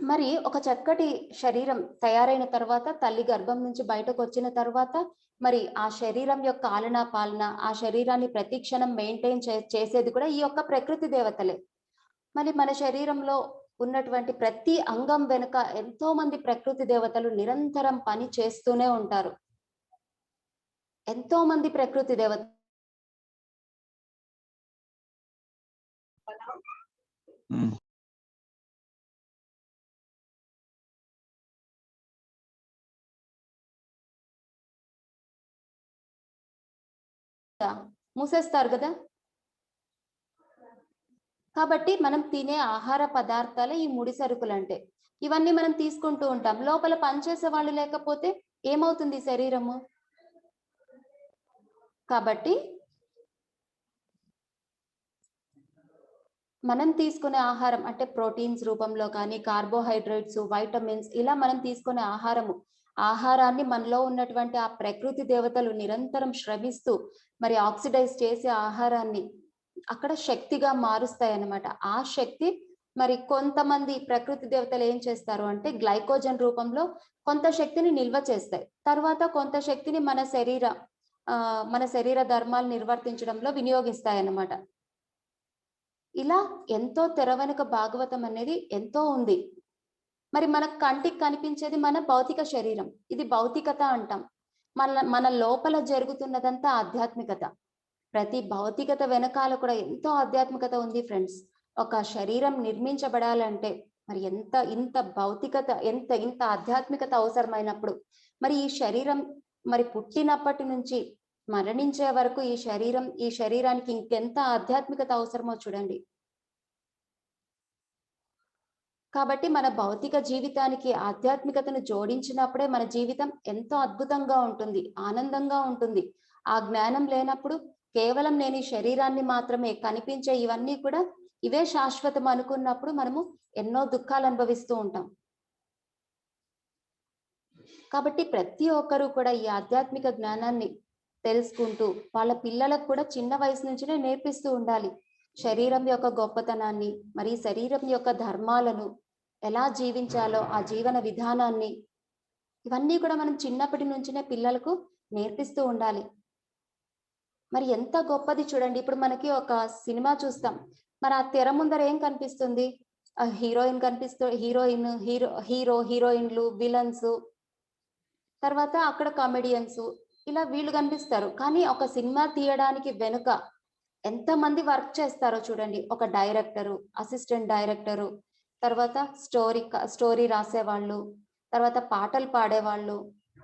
మరి ఒక చక్కటి శరీరం తయారైన తర్వాత తల్లి గర్భం నుంచి బయటకు వచ్చిన తర్వాత మరి ఆ శరీరం యొక్క ఆలనా పాలన, ఆ శరీరాన్ని ప్రతి క్షణం మెయింటైన్ చేసేది కూడా ఈ యొక్క ప్రకృతి దేవతలే. మరి మన శరీరంలో ఉన్నటువంటి ప్రతి అంగం వెనుక ఎంతో మంది ప్రకృతి దేవతలు నిరంతరం పని చేస్తూనే ఉంటారు. ఎంతో మంది ప్రకృతి దేవత మూసేస్తారు కదా. కాబట్టి మనం తినే ఆహార పదార్థాలే ఈ ముడి సరుకులు అంటే. ఇవన్నీ మనం తీసుకుంటూ ఉంటాం. లోపల పనిచేసే వాళ్ళు లేకపోతే ఏమవుతుంది శరీరము? కాబట్టి మనం తీసుకునే ఆహారం అంటే ప్రోటీన్స్ రూపంలో కానీ, కార్బోహైడ్రేట్స్, వైటమిన్స్ ఇలా మనం తీసుకునే ఆహారాన్ని మనలో ఉన్నటువంటి ఆ ప్రకృతి దేవతలు నిరంతరం శ్రమిస్తూ మరి ఆక్సిడైజ్ చేసే ఆహారాన్ని అక్కడ శక్తిగా మారుస్తాయన్నమాట. ఆ శక్తి మరి కొంతమంది ప్రకృతి దేవతలు ఏం చేస్తారు అంటే గ్లైకోజన్ రూపంలో కొంత శక్తిని నిల్వ చేస్తాయి. తర్వాత కొంత శక్తిని మన శరీర ధర్మాలు నిర్వర్తించడంలో వినియోగిస్తాయన్నమాట. ఇలా ఎంతో తెర వెనుక భాగవతం అనేది ఎంతో ఉంది. మరి మన కంటికి కనిపించేది మన భౌతిక శరీరం. ఇది భౌతికత అంటాం. మన లోపల జరుగుతున్నదంతా ఆధ్యాత్మికత. ప్రతి భౌతికత వెనకాల కూడా ఎంతో ఆధ్యాత్మికత ఉంది ఫ్రెండ్స్. ఒక శరీరం నిర్మించబడాలంటే మరి ఇంత ఆధ్యాత్మికత అవసరమైనప్పుడు మరి ఈ శరీరం మరి పుట్టినప్పటి నుంచి మరణించే వరకు ఈ శరీరానికి ఇంకెంత ఆధ్యాత్మికత అవసరమో చూడండి. కాబట్టి మన భౌతిక జీవితానికి ఆధ్యాత్మికతను జోడించినప్పుడే మన జీవితం ఎంతో అద్భుతంగా ఉంటుంది, ఆనందంగా ఉంటుంది. ఆ జ్ఞానం లేనప్పుడు కేవలం నేను ఈ శరీరాన్ని మాత్రమే కనిపించే ఇవన్నీ కూడా ఇవే శాశ్వతం అనుకున్నప్పుడు మనము ఎన్నో దుఃఖాలు అనుభవిస్తూ ఉంటాం. కాబట్టి ప్రతి ఒక్కరూ కూడా ఈ ఆధ్యాత్మిక జ్ఞానాన్ని తెలుసుకుంటూ వాళ్ళ పిల్లలకు కూడా చిన్న వయసు నుంచినే నేర్పిస్తూ ఉండాలి. శరీరం యొక్క గొప్పతనాన్ని, మరి శరీరం యొక్క ధర్మాలను, ఎలా జీవించాలో ఆ జీవన విధానాన్ని, ఇవన్నీ కూడా మనం చిన్నప్పటి నుంచినే పిల్లలకు నేర్పిస్తూ ఉండాలి. మరి ఎంత గొప్పది చూడండి. ఇప్పుడు మనకి ఒక సినిమా చూస్తాం, మరి ఆ తెర ముందర ఏం కనిపిస్తుంది? హీరోయిన్లు, విలన్స్, తర్వాత అక్కడ కామెడియన్స్, ఇలా వీళ్ళు కనిపిస్తారు. కానీ ఒక సినిమా తీయడానికి వెనుక ఎంతమంది వర్క్ చేస్తారో చూడండి. ఒక డైరెక్టరు, అసిస్టెంట్ డైరెక్టరు, తర్వాత స్టోరీ రాసేవాళ్ళు, తర్వాత పాటలు పాడేవాళ్ళు,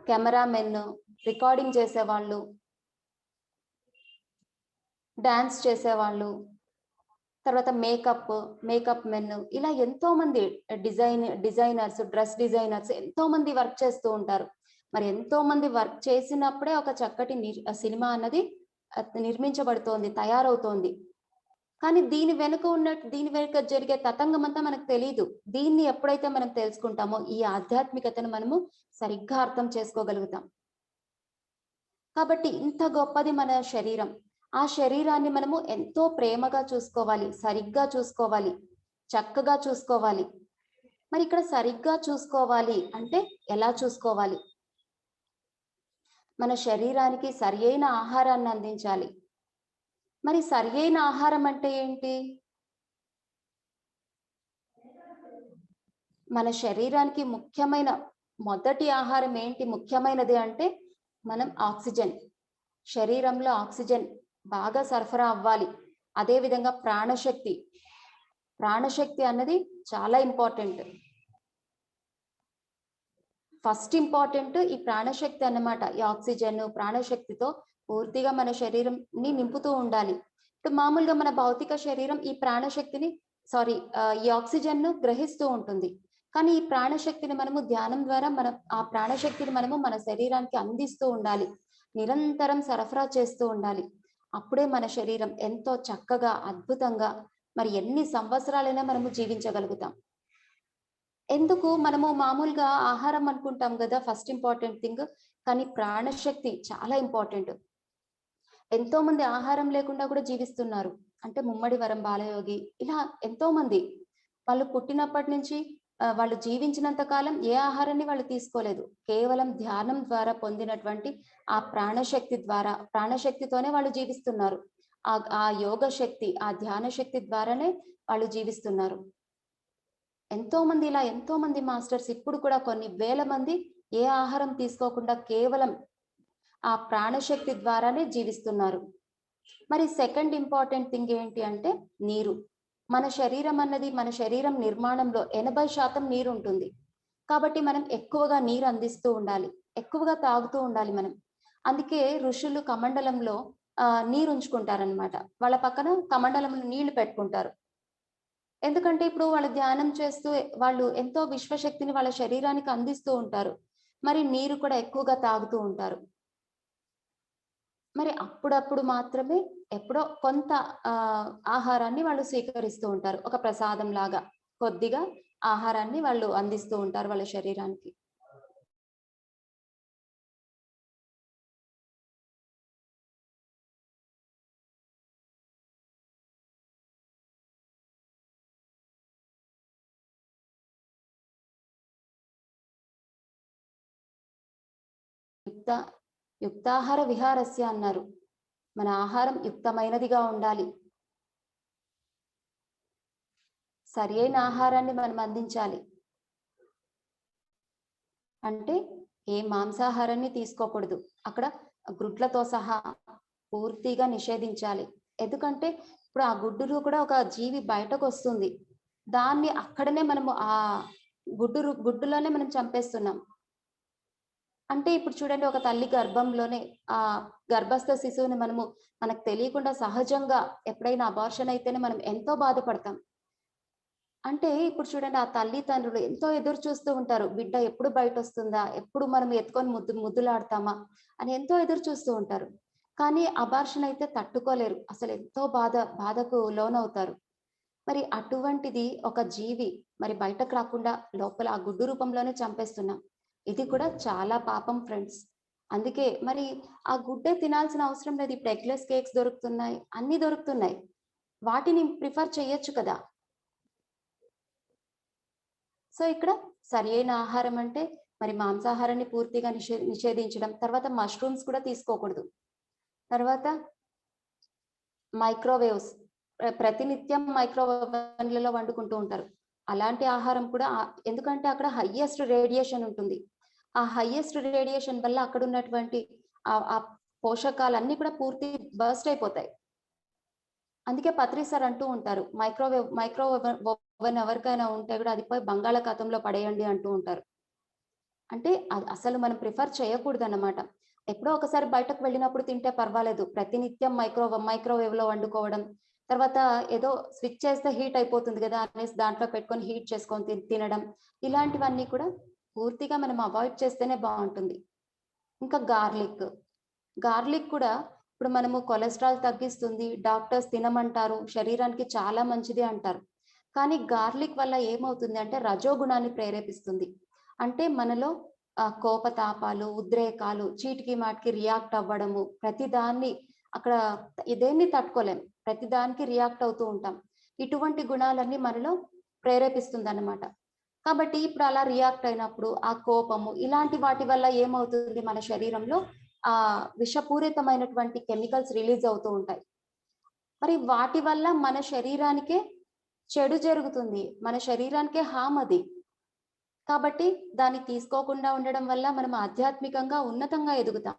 కెమెరామెన్, రికార్డింగ్ చేసేవాళ్ళు, డాన్స్ చేసేవాళ్ళు, తర్వాత మేకప్ మెన్, ఇలా ఎంతో మంది డిజైనర్స్, డ్రెస్ డిజైనర్స్ ఎంతో మంది వర్క్ చేస్తూ ఉంటారు. మరి ఎంతో మంది వర్క్ చేసినప్పుడే ఒక చక్కటి సినిమా అన్నది నిర్మించబడుతోంది, తయారవుతోంది. కానీ దీని వెనుక జరిగే తతంగం అంతా మనకు తెలియదు. దీన్ని ఎప్పుడైతే మనం తెలుసుకుంటామో ఈ ఆధ్యాత్మికతను మనము సరిగ్గా అర్థం చేసుకోగలుగుతాం. కాబట్టి ఇంత గొప్పది మన శరీరం. ఆ శరీరాన్ని మనము ఎంతో ప్రేమగా చూసుకోవాలి, సరిగ్గా చూసుకోవాలి, చక్కగా చూసుకోవాలి. మరి ఇక్కడ సరిగ్గా చూసుకోవాలి అంటే ఎలా చూసుకోవాలి? మన శరీరానికి సరియైన ఆహారాన్ని అందించాలి. మరి సరియైన ఆహారం అంటే ఏంటి? మన శరీరానికి ముఖ్యమైన మొదటి ఆహారం ఏంటి? ముఖ్యమైనది అంటే మనం ఆక్సిజన్. శరీరంలో ఆక్సిజన్ బాగా సరఫరా అవ్వాలి. అదే విధంగా ప్రాణశక్తి అన్నది చాలా ఇంపార్టెంట్. ఫస్ట్ ఇంపార్టెంట్ ఈ ప్రాణశక్తి అన్నమాట. ఈ ఆక్సిజన్ ప్రాణశక్తితో పూర్తిగా మన శరీరంని నింపుతూ ఉండాలి. ఇప్పుడు మామూలుగా మన భౌతిక శరీరం ఈ ఈ ఆక్సిజన్ ను గ్రహిస్తూ ఉంటుంది. కానీ ఈ ప్రాణశక్తిని మనము ధ్యానం ద్వారా ఆ ప్రాణశక్తిని మనము మన శరీరానికి అందిస్తూ ఉండాలి, నిరంతరం సరఫరా చేస్తూ ఉండాలి. అప్పుడే మన శరీరం ఎంతో చక్కగా, అద్భుతంగా మరి ఎన్ని సంవత్సరాలైనా మనము జీవించగలుగుతాం. ఎందుకు మనము మామూలుగా ఆహారం అనుకుంటాం కదా ఫస్ట్ ఇంపార్టెంట్ థింగ్, కానీ ప్రాణశక్తి చాలా ఇంపార్టెంట్. ఎంతో మంది ఆహారం లేకుండా కూడా జీవిస్తున్నారు. అంటే ముమ్మడి వరం బాలయోగి ఇలా ఎంతో మంది వాళ్ళు పుట్టినప్పటి నుంచి వాళ్ళు జీవించినంత కాలం ఏ ఆహారాన్ని వాళ్ళు తీసుకోలేదు. కేవలం ధ్యానం ద్వారా పొందినటువంటి ఆ ప్రాణశక్తి ద్వారా, ప్రాణశక్తితోనే వాళ్ళు జీవిస్తున్నారు. ఆ యోగ శక్తి, ఆ ధ్యాన శక్తి ద్వారానే వాళ్ళు జీవిస్తున్నారు. ఎంతో మంది మాస్టర్స్ ఇప్పుడు కూడా కొన్ని వేల మంది ఏ ఆహారం తీసుకోకుండా కేవలం ఆ ప్రాణశక్తి ద్వారానే జీవిస్తున్నారు. మరి సెకండ్ ఇంపార్టెంట్ థింగ్ ఏంటి అంటే నీరు. మన శరీరం నిర్మాణంలో 80% నీరు ఉంటుంది. కాబట్టి మనం ఎక్కువగా నీరు అందిస్తూ ఉండాలి, ఎక్కువగా తాగుతూ ఉండాలి మనం. అందుకే ఋషులు కమండలంలో నీరు ఉంచుకుంటారనమాట. వాళ్ళ పక్కన కమండలంలో నీళ్లు పెట్టుకుంటారు. ఎందుకంటే ఇప్పుడు వాళ్ళు ధ్యానం చేస్తూ వాళ్ళు ఎంతో విశ్వశక్తిని వాళ్ళ శరీరానికి అందిస్తూ ఉంటారు. మరి నీరు కూడా ఎక్కువగా తాగుతూ ఉంటారు. మరి అప్పుడప్పుడు మాత్రమే ఎప్పుడో కొంత ఆహారాన్ని వాళ్ళు స్వీకరిస్తూ ఉంటారు. ఒక ప్రసాదం లాగా కొద్దిగా ఆహారాన్ని వాళ్ళు అందిస్తూ ఉంటారు వాళ్ళ శరీరానికి. యుక్తాహార విహారస్య అన్నారు. మన ఆహారం యుక్తమైనదిగా ఉండాలి. సరి అయిన ఆహారాన్ని మనం అందించాలి. అంటే ఏ మాంసాహారాన్ని తీసుకోకూడదు. అక్కడ గుడ్లతో సహా పూర్తిగా నిషేధించాలి. ఎందుకంటే ఇప్పుడు ఆ గుడ్డులు కూడా ఒక జీవి బయటకు వస్తుంది. దాన్ని అక్కడనే మనము ఆ గుడ్డులోనే మనం చంపేస్తున్నాం. అంటే ఇప్పుడు చూడండి, ఒక తల్లి గర్భంలోనే ఆ గర్భస్థ శిశువుని మనకు తెలియకుండా సహజంగా ఎప్పుడైనా అబార్షన్ అయితేనే మనం ఎంతో బాధపడతాం. అంటే ఇప్పుడు చూడండి, ఆ తల్లిదండ్రులు ఎంతో ఎదురు చూస్తూ ఉంటారు. బిడ్డ ఎప్పుడు బయటొస్తుందా? ఎప్పుడు మనం ఎత్తుకొని ముద్దులాడతామా? అని ఎంతో ఎదురు చూస్తూ ఉంటారు. కానీ అబార్షన్ అయితే తట్టుకోలేరు. అసలు ఎంతో బాధకు లోనవుతారు. మరి అటువంటిది ఒక జీవి మరి బయటకు రాకుండా లోపల ఆ గుడ్డు రూపంలోనే చంపేస్తున్నాం. ఇది కూడా చాలా పాపం ఫ్రెండ్స్. అందుకే మరి ఆ గుడ్డే తినాల్సిన అవసరం లేదు. ఇప్పుడు ఎగ్లెస్ కేక్స్ దొరుకుతున్నాయి, అన్ని దొరుకుతున్నాయి. వాటిని ప్రిఫర్ చేయొచ్చు కదా. సో ఇక్కడ సరి అయిన ఆహారం అంటే మరి మాంసాహారాన్ని పూర్తిగా నిషేధించడం. తర్వాత మష్రూమ్స్ కూడా తీసుకోకూడదు. తర్వాత మైక్రోవేవ్స్, ప్రతినిత్యం మైక్రోవేవ్లలో వండుకుంటూ ఉంటారు. అలాంటి ఆహారం కూడా ఎందుకంటే అక్కడ హైయెస్ట్ రేడియేషన్ ఉంటుంది. ఆ హైయెస్ట్ రేడియేషన్ వల్ల అక్కడ ఉన్నటువంటి ఆ పోషకాలన్నీ కూడా పూర్తి బర్స్ట్ అయిపోతాయి. అందుకే పత్రి సార్ అంటూ ఉంటారు, మైక్రో ఓవెన్ ఎవరికైనా ఉంటే కూడా అది పోయి బంగాళాఖాతంలో పడేయండి అంటూ ఉంటారు. అంటే అసలు మనం ప్రిఫర్ చేయకూడదు అన్నమాట. ఎప్పుడో ఒకసారి బయటకు వెళ్ళినప్పుడు తింటే పర్వాలేదు. ప్రతినిత్యం మైక్రోవేవ్ లో వండుకోవడం, తర్వాత ఏదో స్విచ్ చేస్తే హీట్ అయిపోతుంది కదా అనేసి దాంట్లో పెట్టుకొని హీట్ చేసుకొని తినడం, ఇలాంటివన్నీ కూడా పూర్తిగా మనం అవాయిడ్ చేస్తేనే బాగుంటుంది. ఇంకా గార్లిక్ కూడా ఇప్పుడు మనము కొలెస్ట్రాల్ తగ్గిస్తుంది, డాక్టర్స్ తినమంటారు, శరీరానికి చాలా మంచిది అంటారు. కానీ గార్లిక్ వల్ల ఏమవుతుంది అంటే రజోగుణాన్ని ప్రేరేపిస్తుంది. అంటే మనలో కోపతాపాలు, ఉద్రేకాలు, చీటికి మాటికి రియాక్ట్ అవ్వడము, ప్రతిదాన్ని అక్కడ దేన్ని తట్టుకోలేం, ప్రతిదానికి రియాక్ట్ అవుతూ ఉంటాం. ఇటువంటి గుణాలన్నీ మనలో ప్రేరేపిస్తుంది అన్నమాట. కాబట్టి ఇప్పుడు అలా రియాక్ట్ అయినప్పుడు ఆ కోపము ఇలాంటి వాటి వల్ల ఏమవుతుంది, మన శరీరంలో ఆ విషపూరితమైనటువంటి కెమికల్స్ రిలీజ్ అవుతూ ఉంటాయి. మరి వాటి వల్ల మన శరీరానికే చెడు జరుగుతుంది, మన శరీరానికే హామ్ అది. కాబట్టి దాన్ని తీసుకోకుండా ఉండడం వల్ల మనం ఆధ్యాత్మికంగా ఉన్నతంగా ఎదుగుతాం.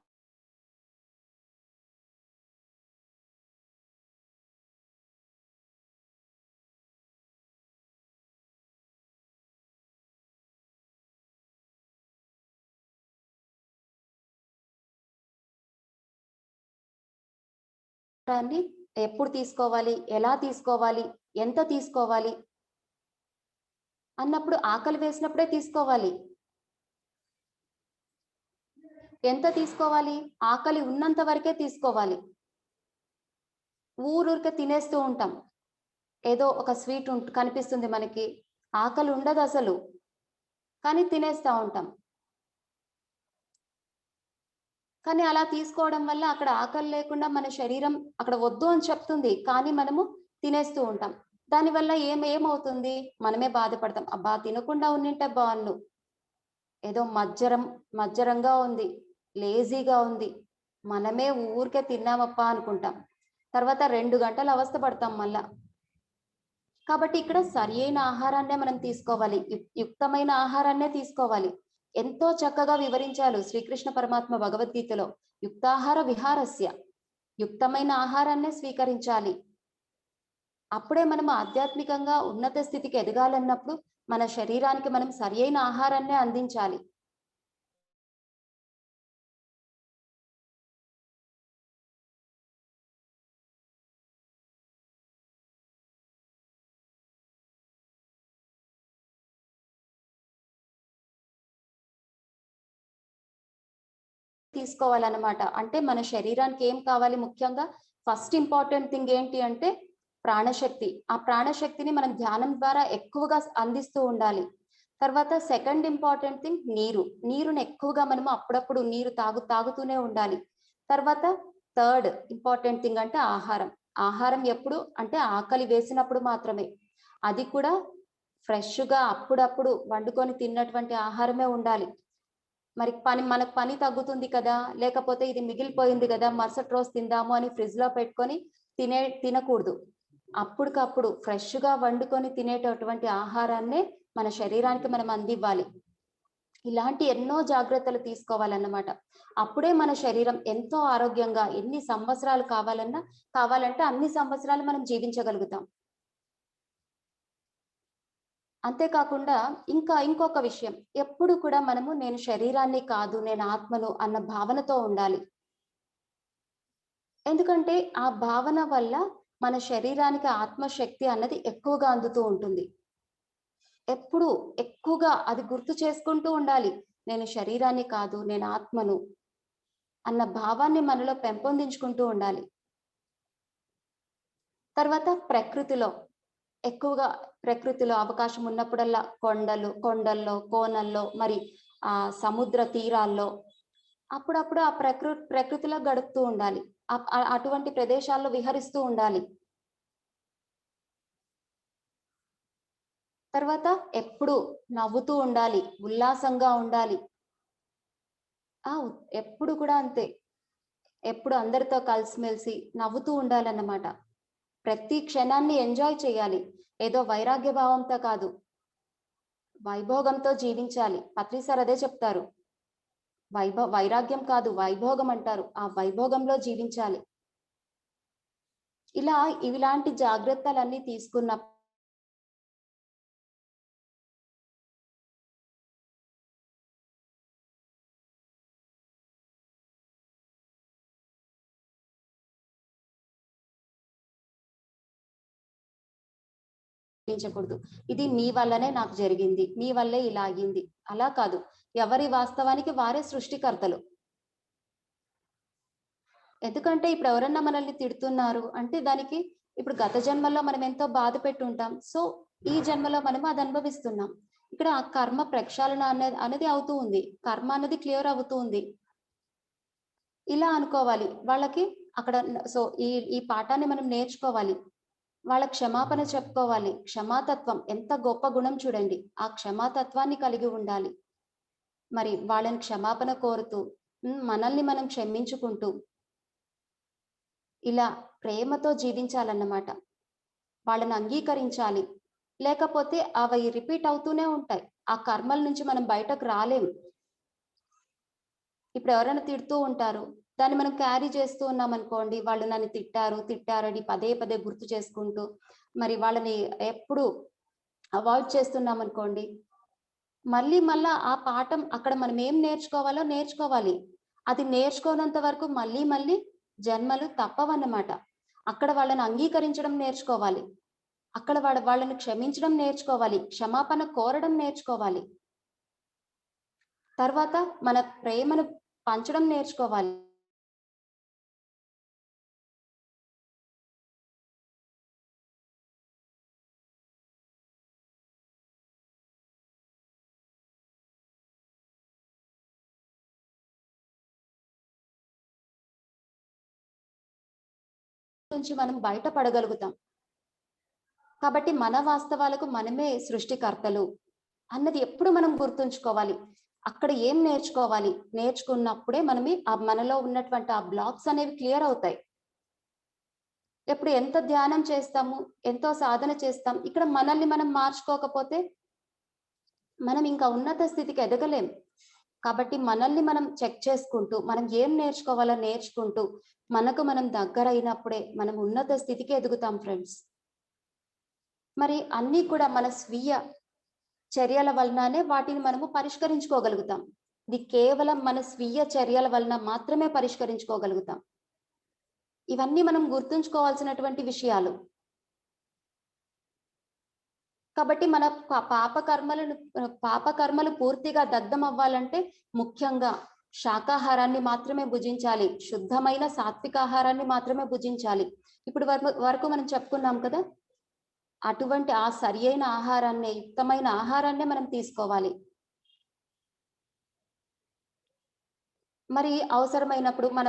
ఎప్పుడు తీసుకోవాలి, ఎలా తీసుకోవాలి, ఎంత తీసుకోవాలి అన్నప్పుడు ఆకలి వేసినప్పుడే తీసుకోవాలి. ఎంత తీసుకోవాలి? ఆకలి ఉన్నంత వరకే తీసుకోవాలి. ఊరూరికే తినేస్తూ ఉంటాం. ఏదో ఒక స్వీట్ కనిపిస్తుంది మనకి, ఆకలి ఉండదు అసలు. కానీ తినేస్తా ఉంటాం. కానీ అలా తీసుకోవడం వల్ల అక్కడ ఆకలి లేకుండా మన శరీరం అక్కడ వద్దు అని చెప్తుంది. కానీ మనము తినేస్తూ ఉంటాం. దానివల్ల ఏమవుతుంది? మనమే బాధపడతాం. అబ్బా! తినకుండా ఉండింటే బావున్ను. ఏదో మజ్జరంగా ఉంది. లేజీగా ఉంది. మనమే ఊరికే తిన్నామప్పా అనుకుంటాం. తర్వాత 2 గంటలు అవస్థ పడతాం మళ్ళా. కాబట్టి ఇక్కడ సరియైన ఆహారాన్నే మనం తీసుకోవాలి. యుక్తమైన ఆహారాన్నే తీసుకోవాలి. ఎంతో చక్కగా వివరించారు శ్రీకృష్ణ పరమాత్మ భగవద్గీతలో. యుక్తాహార విహారస్య. యుక్తమైన ఆహారాన్నే స్వీకరించాలి. అప్పుడే మనం ఆధ్యాత్మికంగా ఉన్నత స్థితికి ఎదగాలన్నప్పుడు మన శరీరానికి మనం సరియైన ఆహారాన్నే అందించాలి. తీసుకోవాలన్నమాట. అంటే మన శరీరానికి ఏం కావాలి ముఖ్యంగా? ఫస్ట్ ఇంపార్టెంట్ థింగ్ ఏంటి అంటే ప్రాణశక్తి. ఆ ప్రాణశక్తిని మనం ధ్యానం ద్వారా ఎక్కువగా అందిస్తూ ఉండాలి. తర్వాత సెకండ్ ఇంపార్టెంట్ థింగ్ నీరు. నీరుని ఎక్కువగా మనము అప్పుడప్పుడు నీరు తాగుతూనే ఉండాలి. తర్వాత థర్డ్ ఇంపార్టెంట్ థింగ్ అంటే ఆహారం. ఆహారం ఎప్పుడు అంటే ఆకలి వేసినప్పుడు మాత్రమే. అది కూడా ఫ్రెష్‌గా అప్పుడప్పుడు వండుకొని తిన్నటువంటి ఆహారమే ఉండాలి. మరి మనకు పని తగ్గుతుంది కదా! లేకపోతే ఇది మిగిలిపోయింది గదా! మరుసటి రోజు తిందాము అని ఫ్రిడ్జ్‌లో పెట్టుకొని తినకూడదు. అప్పటికప్పుడు ఫ్రెష్‌గా వండుకొని తినేటటువంటి ఆహారాన్నే మన శరీరానికి మనం అందివ్వాలి. ఇలాంటి ఎన్నో జాగ్రత్తలు తీసుకోవాలన్నమాట. అప్పుడే మన శరీరం ఎంతో ఆరోగ్యంగా ఎన్ని సంవత్సరాలు కావాలంటే అన్ని సంవత్సరాలు మనం జీవించగలుగుతాం. అంతేకాకుండా ఇంకొక విషయం. ఎప్పుడు కూడా మనము నేను శరీరాన్ని కాదు, నేను ఆత్మను అన్న భావనతో ఉండాలి. ఎందుకంటే ఆ భావన వల్ల మన శరీరానికి ఆత్మశక్తి అన్నది ఎక్కువగా అందుతూ ఉంటుంది. ఎప్పుడు ఎక్కువగా అది గుర్తు చేసుకుంటూ ఉండాలి. నేను శరీరాన్ని కాదు, నేను ఆత్మను అన్న భావాన్ని మనలో పెంపొందించుకుంటూ ఉండాలి. తర్వాత ప్రకృతిలో అవకాశం ఉన్నప్పుడల్లా కొండల్లో, కోనల్లో మరి సముద్ర తీరాల్లో అప్పుడప్పుడు ఆ ప్రకృతిలో గడుపుతూ ఉండాలి. అటువంటి ప్రదేశాల్లో విహరిస్తూ ఉండాలి. తర్వాత ఎప్పుడు నవ్వుతూ ఉండాలి, ఉల్లాసంగా ఉండాలి. ఎప్పుడు కూడా అంతే. ఎప్పుడు అందరితో కలిసిమెలిసి నవ్వుతూ ఉండాలన్నమాట. ప్రతి క్షణాన్ని ఎంజాయ్ చేయాలి. ఏదో వైరాగ్య భావంతో కాదు. వైభోగంతో జీవించాలి. పత్రి సార్ అదే చెప్తారు. వైరాగ్యం కాదు, వైభోగం అంటారు. ఆ వైభోగంలో జీవించాలి. ఇలాంటి జాగ్రత్తలన్నీ తీసుకున్నప్పుడు జీవించకూడదు. ఇది మీ వల్లనే నాకు జరిగింది. మీ వల్లే ఇలా అయ్యింది. అలా కాదు. ఎవరి వాస్తవానికి వారే సృష్టికర్తలు. ఎందుకంటే ఇప్పుడు ఎవరన్నా మనల్ని తిడుతున్నారు అంటే దానికి ఇప్పుడు గత జన్మలో మనం ఎంతో బాధ పెట్టుంటాం. సో ఈ జన్మలో మనం అది అనుభవిస్తున్నాం. ఇక్కడ ఆ కర్మ ప్రక్షాళన అనేది అవుతూ ఉంది. కర్మ అనేది క్లియర్ అవుతూ ఉంది. ఇలా అనుకోవాలి. వాళ్ళకి అక్కడ సో ఈ పాఠాన్ని మనం నేర్చుకోవాలి. వాళ్ళ క్షమాపణ చెప్పుకోవాలి. క్షమాతత్వం ఎంత గొప్ప గుణం చూడండి. ఆ క్షమాతత్వాన్ని కలిగి ఉండాలి. మరి వాళ్ళని క్షమాపణ కోరుతూ మనల్ని మనం క్షమించుకుంటూ ఇలా ప్రేమతో జీవించాలన్నమాట. వాళ్ళని అంగీకరించాలి. లేకపోతే అవి రిపీట్ అవుతూనే ఉంటాయి. ఆ కర్మల నుంచి మనం బయటకు రాలేము. ఇప్పుడు ఎవరైనా తిడుతూ ఉంటారు. దాన్ని మనం క్యారీ చేస్తూ ఉన్నామనుకోండి, వాళ్ళు నన్ను తిట్టారని పదే పదే గుర్తు చేసుకుంటూ, మరి వాళ్ళని ఎప్పుడు అవాయిడ్ చేస్తున్నామనుకోండి, మళ్ళా ఆ పాఠం అక్కడ మనం ఏం నేర్చుకోవాలో నేర్చుకోవాలి. అది నేర్చుకోనంత వరకు మళ్ళీ జన్మలు తప్పవన్నమాట. అక్కడ వాళ్ళని అంగీకరించడం నేర్చుకోవాలి. అక్కడ వాళ్ళని క్షమించడం నేర్చుకోవాలి. క్షమాపణ కోరడం నేర్చుకోవాలి. తర్వాత మన ప్రేమను పంచడం నేర్చుకోవాలి. నుంచి మనం బయటపడగలుగుతాం. కాబట్టి మన వాస్తవాలకు మనమే సృష్టికర్తలు అన్నది ఎప్పుడు మనం గుర్తుంచుకోవాలి. అక్కడ ఏం నేర్చుకోవాలి, నేర్చుకున్నప్పుడే మనలో ఉన్నటువంటి ఆ బ్లాక్స్ అనేవి క్లియర్ అవుతాయి. ఎప్పుడు ఎంత ధ్యానం చేస్తాము, ఎంతో సాధన చేస్తాం, ఇక్కడ మనల్ని మనం మార్చుకోకపోతే మనం ఇంకా ఉన్నత స్థితికి ఎదగలేం. కాబట్టి మనల్ని మనం చెక్ చేసుకుంటూ, మనం ఏం నేర్చుకోవాలో నేర్చుకుంటూ, మనకు మనం దగ్గర అయినప్పుడే మనం ఉన్నత స్థితికి ఎదుగుతాం ఫ్రెండ్స్. మరి అన్నీ కూడా మన స్వీయ చర్యల వలననే వాటిని మనము పరిష్కరించుకోగలుగుతాం. ఇది కేవలం మన స్వీయ చర్యల వలన మాత్రమే పరిష్కరించుకోగలుగుతాం. ఇవన్నీ మనం గుర్తుంచుకోవాల్సినటువంటి విషయాలు. కాబట్టి మన పాపకర్మలు పూర్తిగా దగ్ధం అవ్వాలంటే ముఖ్యంగా శాకాహారాన్ని మాత్రమే భుజించాలి, శుద్ధమైన సాత్విక ఆహారాన్ని మాత్రమే భుజించాలి. ఇప్పుడు వరకు మనం చెప్పుకున్నాం కదా, అటువంటి ఆ సరి అయిన ఆహారాన్ని, యుక్తమైన ఆహారాన్నే మనం తీసుకోవాలి. మరి అవసరమైనప్పుడు మన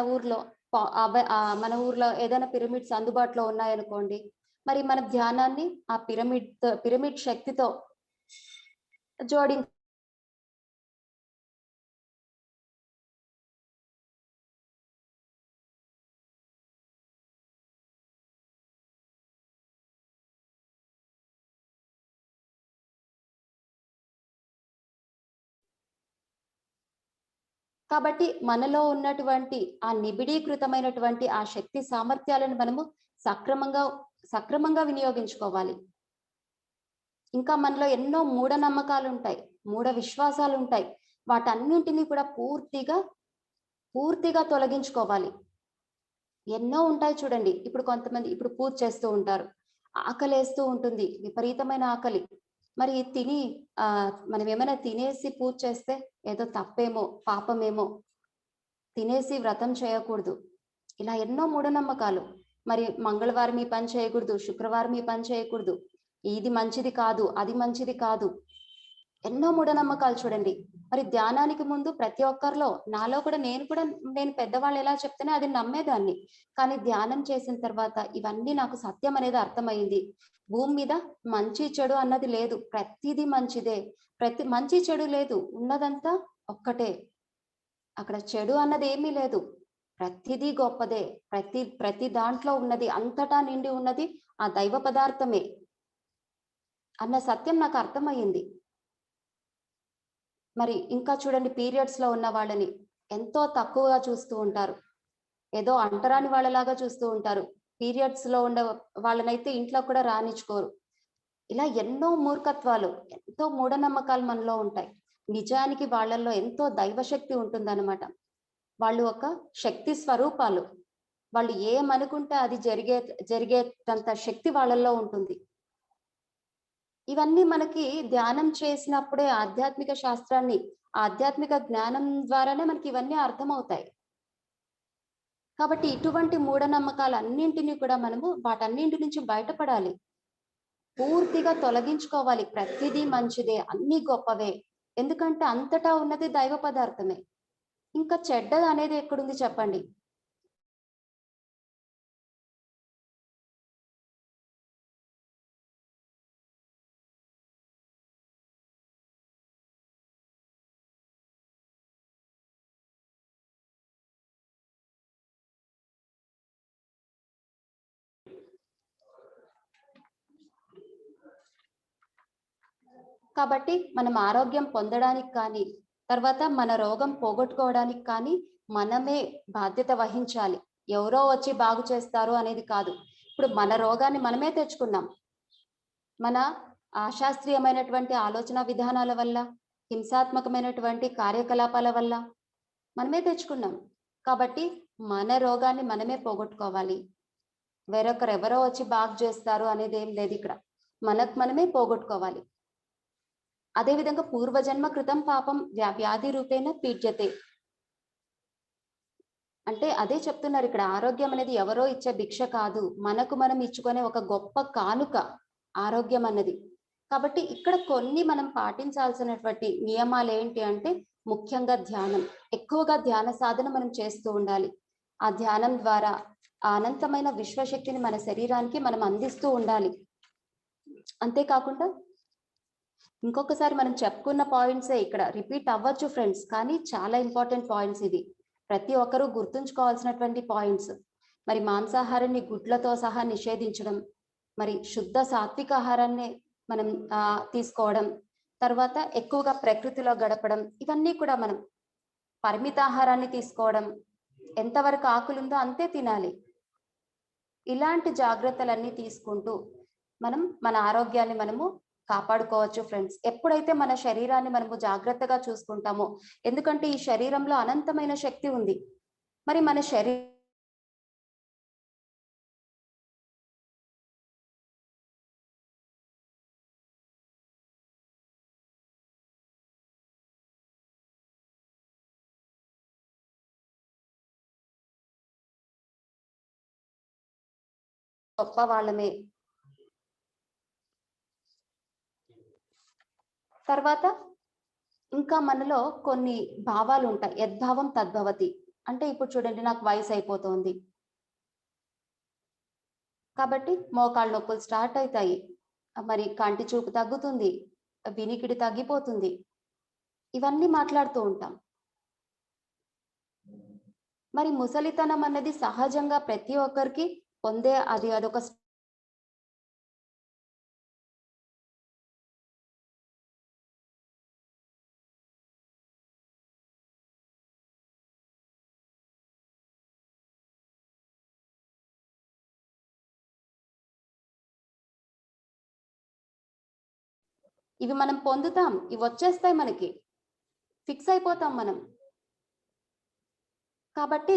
ఊర్లో ఏదైనా పిరమిడ్స్ అందుబాటులో ఉన్నాయనుకోండి, మరి మన ధ్యానాన్ని ఆ పిరమిడ్ శక్తితో కాబట్టి మనలో ఉన్నటువంటి ఆ నిబిడీకృతమైనటువంటి ఆ శక్తి సామర్థ్యాలను మనము సక్రమంగా వినియోగించుకోవాలి. ఇంకా మనలో ఎన్నో మూఢనమ్మకాలు ఉంటాయి, మూఢ విశ్వాసాలు ఉంటాయి. వాటన్నింటినీ కూడా పూర్తిగా తొలగించుకోవాలి. ఎన్నో ఉంటాయి చూడండి. ఇప్పుడు పూజ చేస్తూ ఉంటారు, ఆకలేస్తూ ఉంటుంది, విపరీతమైన ఆకలి. మరి మనం ఏమైనా తినేసి పూజ చేస్తే ఏదో తప్పేమో, పాపమేమో, తినేసి వ్రతం చేయకూడదు, ఇలా ఎన్నో మూఢనమ్మకాలు. మరి మంగళవారం ఈ పని చేయకూడదు, శుక్రవారం ఈ పని చేయకూడదు, ఇది మంచిది కాదు, అది మంచిది కాదు, ఎన్నో మూఢనమ్మకాలు చూడండి. మరి ధ్యానానికి ముందు ప్రతి ఒక్కరిలో, నాలో కూడా నేను పెద్దవాళ్ళు ఎలా చెప్తేనే అది నమ్మేదాన్ని. కానీ ధ్యానం చేసిన తర్వాత ఇవన్నీ నాకు సత్యం అనేది అర్థమైంది. భూమి మీద మంచి చెడు అన్నది లేదు, ప్రతిదీ మంచిదే, మంచి చెడు లేదు, ఉన్నదంతా ఒక్కటే. అక్కడ చెడు అన్నది ఏమీ లేదు, ప్రతిదీ గొప్పదే. ప్రతి దాంట్లో ఉన్నది, అంతటా నిండి ఉన్నది ఆ దైవ పదార్థమే అన్న సత్యం నాకు అర్థమయ్యింది. మరి ఇంకా చూడండి, పీరియడ్స్ లో ఉన్న వాళ్ళని ఎంతో తక్కువగా చూస్తూ ఉంటారు, ఏదో అంటరాని వాళ్ళలాగా చూస్తూ ఉంటారు. పీరియడ్స్ లో ఉండే వాళ్ళనైతే ఇంట్లో కూడా రానిచ్చుకోరు. ఇలా ఎన్నో మూర్ఖత్వాలు, ఎంతో మూఢనమ్మకాలు మనలో ఉంటాయి. నిజానికి వాళ్ళల్లో ఎంతో దైవశక్తి ఉంటుందన్నమాట. వాళ్ళు ఒక శక్తి స్వరూపాలు. వాళ్ళు ఏమనుకుంటే అది జరిగేటంత శక్తి వాళ్ళల్లో ఉంటుంది. ఇవన్నీ మనకి ధ్యానం చేసినప్పుడే, ఆధ్యాత్మిక శాస్త్రాన్ని, ఆధ్యాత్మిక జ్ఞానం ద్వారానే మనకి ఇవన్నీ అర్థమవుతాయి. కాబట్టి ఇటువంటి మూఢనమ్మకాలు అన్నింటినీ కూడా మనము వాటన్నింటి నుంచి బయటపడాలి, పూర్తిగా తొలగించుకోవాలి. ప్రతిదీ మంచిదే, అన్ని గొప్పవే, ఎందుకంటే అంతటా ఉన్నది దైవ పదార్థమే. ఇంకా చెడ్డది అనేది ఎక్కడుంది చెప్పండి? కాబట్టి మనం ఆరోగ్యం పొందడానికి కానీ, తర్వాత మన రోగం పోగొట్టుకోవడానికి కానీ మనమే బాధ్యత వహించాలి. ఎవరో వచ్చి బాగు చేస్తారు అనేది కాదు. ఇప్పుడు మన రోగాన్ని మనమే తెచ్చుకున్నాం, మన అశాస్త్రీయమైనటువంటి ఆలోచన విధానాల వల్ల, హింసాత్మకమైనటువంటి కార్యకలాపాల వల్ల మనమే తెచ్చుకున్నాం. కాబట్టి మన రోగాన్ని మనమే పోగొట్టుకోవాలి. ఎవరో వచ్చి బాగు చేస్తారు అనేది ఏం లేదు ఇక్కడ, మనమే పోగొట్టుకోవాలి. అదేవిధంగా పూర్వజన్మ కృతం పాపం వ్యాధి రూపేణ పీడ్యతే అంటే అదే చెప్తున్నారు ఇక్కడ. ఆరోగ్యం అనేది ఎవరో ఇచ్చే భిక్ష కాదు, మనకు మనం ఇచ్చుకునే ఒక గొప్ప కానుక ఆరోగ్యం అన్నది. కాబట్టి ఇక్కడ కొన్ని మనం పాటించాల్సినటువంటి నియమాలు ఏంటి అంటే, ముఖ్యంగా ధ్యానం, ఎక్కువగా ధ్యాన సాధన మనం చేస్తూ ఉండాలి. ఆ ధ్యానం ద్వారా ఆ అనంతమైన విశ్వశక్తిని మన శరీరానికి మనం అందిస్తూ ఉండాలి. అంతేకాకుండా ఇంకొకసారి మనం చెప్పుకున్న పాయింట్సే ఇక్కడ రిపీట్ అవ్వచ్చు ఫ్రెండ్స్, కానీ చాలా ఇంపార్టెంట్ పాయింట్స్ ఇది. ప్రతి ఒక్కరూ గుర్తుంచుకోవాల్సినటువంటి పాయింట్స్. మరి మాంసాహారాన్ని గుడ్లతో సహా నిషేధించడం, మరి శుద్ధ సాత్విక ఆహారాన్ని మనం తీసుకోవడం, తర్వాత ఎక్కువగా ప్రకృతిలో గడపడం, ఇవన్నీ కూడా మనం పరిమిత ఆహారాన్ని తీసుకోవడం, ఎంతవరకు ఆకులు ఉందో అంతే తినాలి. ఇలాంటి జాగ్రత్తలన్నీ తీసుకుంటూ మనం మన ఆరోగ్యాన్ని మనము కాపాడుకోవచ్చు ఫ్రెండ్స్. ఎప్పుడైతే మన శరీరాన్ని మనము జాగ్రత్తగా చూసుకుంటామో, ఎందుకంటే ఈ శరీరంలో అనంతమైన శక్తి ఉంది. మరి మన శరీరం గొప్ప వాళ్ళమే. తర్వాత ఇంకా మనలో కొన్ని భావాలు ఉంటాయి. యద్భావం తద్భవతి. అంటే ఇప్పుడు చూడండి, నాకు వయసు అయిపోతుంది కాబట్టి మోకాళ్ళ నొప్పులు స్టార్ట్ అవుతాయి, మరి కంటి చూపు తగ్గుతుంది, వినికిడి తగ్గిపోతుంది, ఇవన్నీ మాట్లాడుతూ ఉంటాం. మరి ముసలితనం అన్నది సహజంగా ప్రతి ఒక్కరికి పొందే అదొక ఇవి మనం పొందుతాం, ఇవి వచ్చేస్తాయి, మనకి ఫిక్స్ అయిపోతాం మనం. కాబట్టి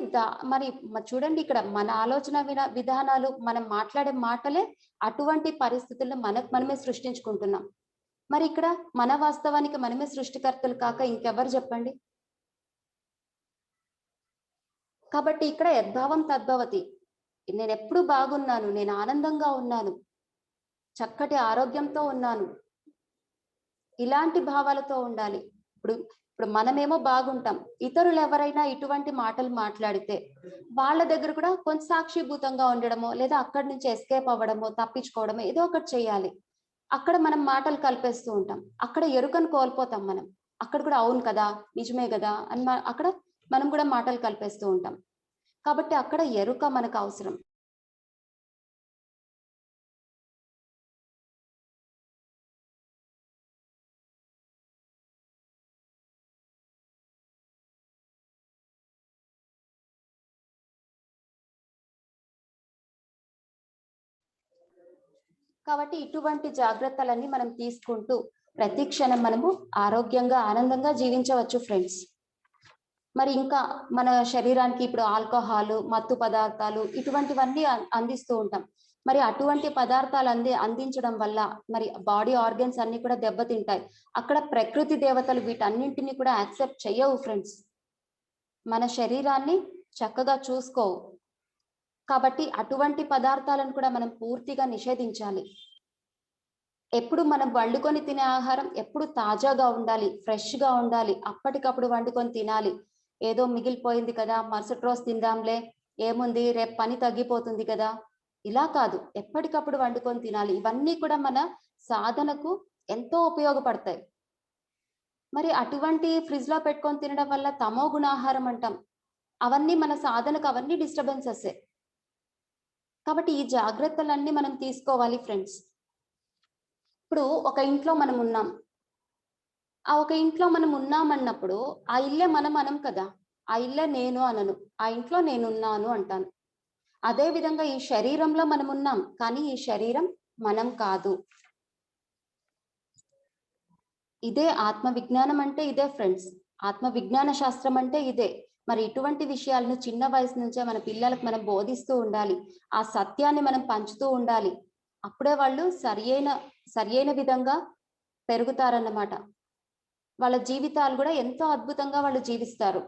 మరి చూడండి, ఇక్కడ మన ఆలోచన విధానాలు, మనం మాట్లాడే మాటలే అటువంటి పరిస్థితుల్లో మనమే సృష్టించుకుంటున్నాం. మరి ఇక్కడ మన వాస్తవానికి మనమే సృష్టికర్తలు కాక ఇంకెవరు చెప్పండి? కాబట్టి ఇక్కడ యద్భావం తద్భవతి. నేను ఎప్పుడు బాగున్నాను, నేను ఆనందంగా ఉన్నాను, చక్కటి ఆరోగ్యంతో ఉన్నాను, ఇలాంటి భావాలతో ఉండాలి. ఇప్పుడు మనమేమో బాగుంటాం, ఇతరులు ఎవరైనా ఇటువంటి మాటలు మాట్లాడితే వాళ్ళ దగ్గర కూడా కొంచెం సాక్షిభూతంగా ఉండడమో, లేదా అక్కడి నుంచి ఎస్కేప్ అవ్వడమో, తప్పించుకోవడమో ఏదో ఒకటి చేయాలి. అక్కడ మనం మాటలు కలిపేస్తూ ఉంటాం, అక్కడ ఎరుకను కోల్పోతాం మనం. అక్కడ కూడా అవును కదా, నిజమే కదా అని అక్కడ మనం కూడా మాటలు కలిపేస్తూ ఉంటాం. కాబట్టి అక్కడ ఎరుక మనకు అవసరం. కాబట్టి ఇటువంటి జాగ్రత్తలన్నీ మనం తీసుకుంటూ ప్రతి క్షణం మనము ఆరోగ్యంగా ఆనందంగా జీవించవచ్చు ఫ్రెండ్స్. మరి ఇంకా మన శరీరానికి ఇప్పుడు ఆల్కహాల్, మత్తు పదార్థాలు ఇటువంటివన్నీ అందిస్తూ ఉంటాం. మరి అటువంటి పదార్థాలు అందించడం వల్ల మరి బాడీ ఆర్గన్స్ అన్ని కూడా దెబ్బతింటాయి. అక్కడ ప్రకృతి దేవతలు వీటన్నింటినీ కూడా యాక్సెప్ట్ చేయవు ఫ్రెండ్స్. మన శరీరాన్ని చక్కగా చూసుకోవు. కాబట్టి అటువంటి పదార్థాలను కూడా మనం పూర్తిగా నిషేధించాలి. ఎప్పుడు మనం వండుకొని తినే ఆహారం ఎప్పుడు తాజాగా ఉండాలి, ఫ్రెష్గా ఉండాలి, అప్పటికప్పుడు వండుకొని తినాలి. ఏదో మిగిలిపోయింది కదా, మరుసటి రోజు తిందాంలే, ఏముంది, రేపు పని తగ్గిపోతుంది కదా, ఇలా కాదు, ఎప్పటికప్పుడు వండుకొని తినాలి. ఇవన్నీ కూడా మన సాధనకు ఎంతో ఉపయోగపడతాయి. మరి అటువంటి ఫ్రిడ్జ్ లో పెట్టుకొని తినడం వల్ల తమో గుణాహారం అంటాం. అవన్నీ మన సాధనకు అవన్నీ డిస్టర్బెన్సెస్. కాబట్టి ఈ జాగ్రత్తలన్నీ మనం తీసుకోవాలి ఫ్రెండ్స్. ఇప్పుడు ఒక ఇంట్లో మనం ఉన్నాం, ఆ ఒక ఇంట్లో మనం ఉన్నామన్నప్పుడు ఆ ఇల్లే మనం కదా, ఆ ఇల్లే నేను అనను, ఆ ఇంట్లో నేనున్నాను అంటాను. అదే విధంగా ఈ శరీరంలో మనం ఉన్నాం, కానీ ఈ శరీరం మనం కాదు. ఇదే ఆత్మ విజ్ఞానం అంటే ఇదే ఫ్రెండ్స్. ఆత్మ విజ్ఞాన శాస్త్రం అంటే ఇదే. మరి ఇటువంటి విషయాలను చిన్న వయసు నుంచే మన పిల్లలకు మనం బోధిస్తూ ఉండాలి. ఆ సత్యాన్ని మనం పంచుతూ ఉండాలి. అప్పుడే వాళ్ళు సరియైన విధంగా పెరుగుతారన్నమాట. వాళ్ళ జీవితాలు కూడా ఎంతో అద్భుతంగా వాళ్ళు జీవిస్తారు.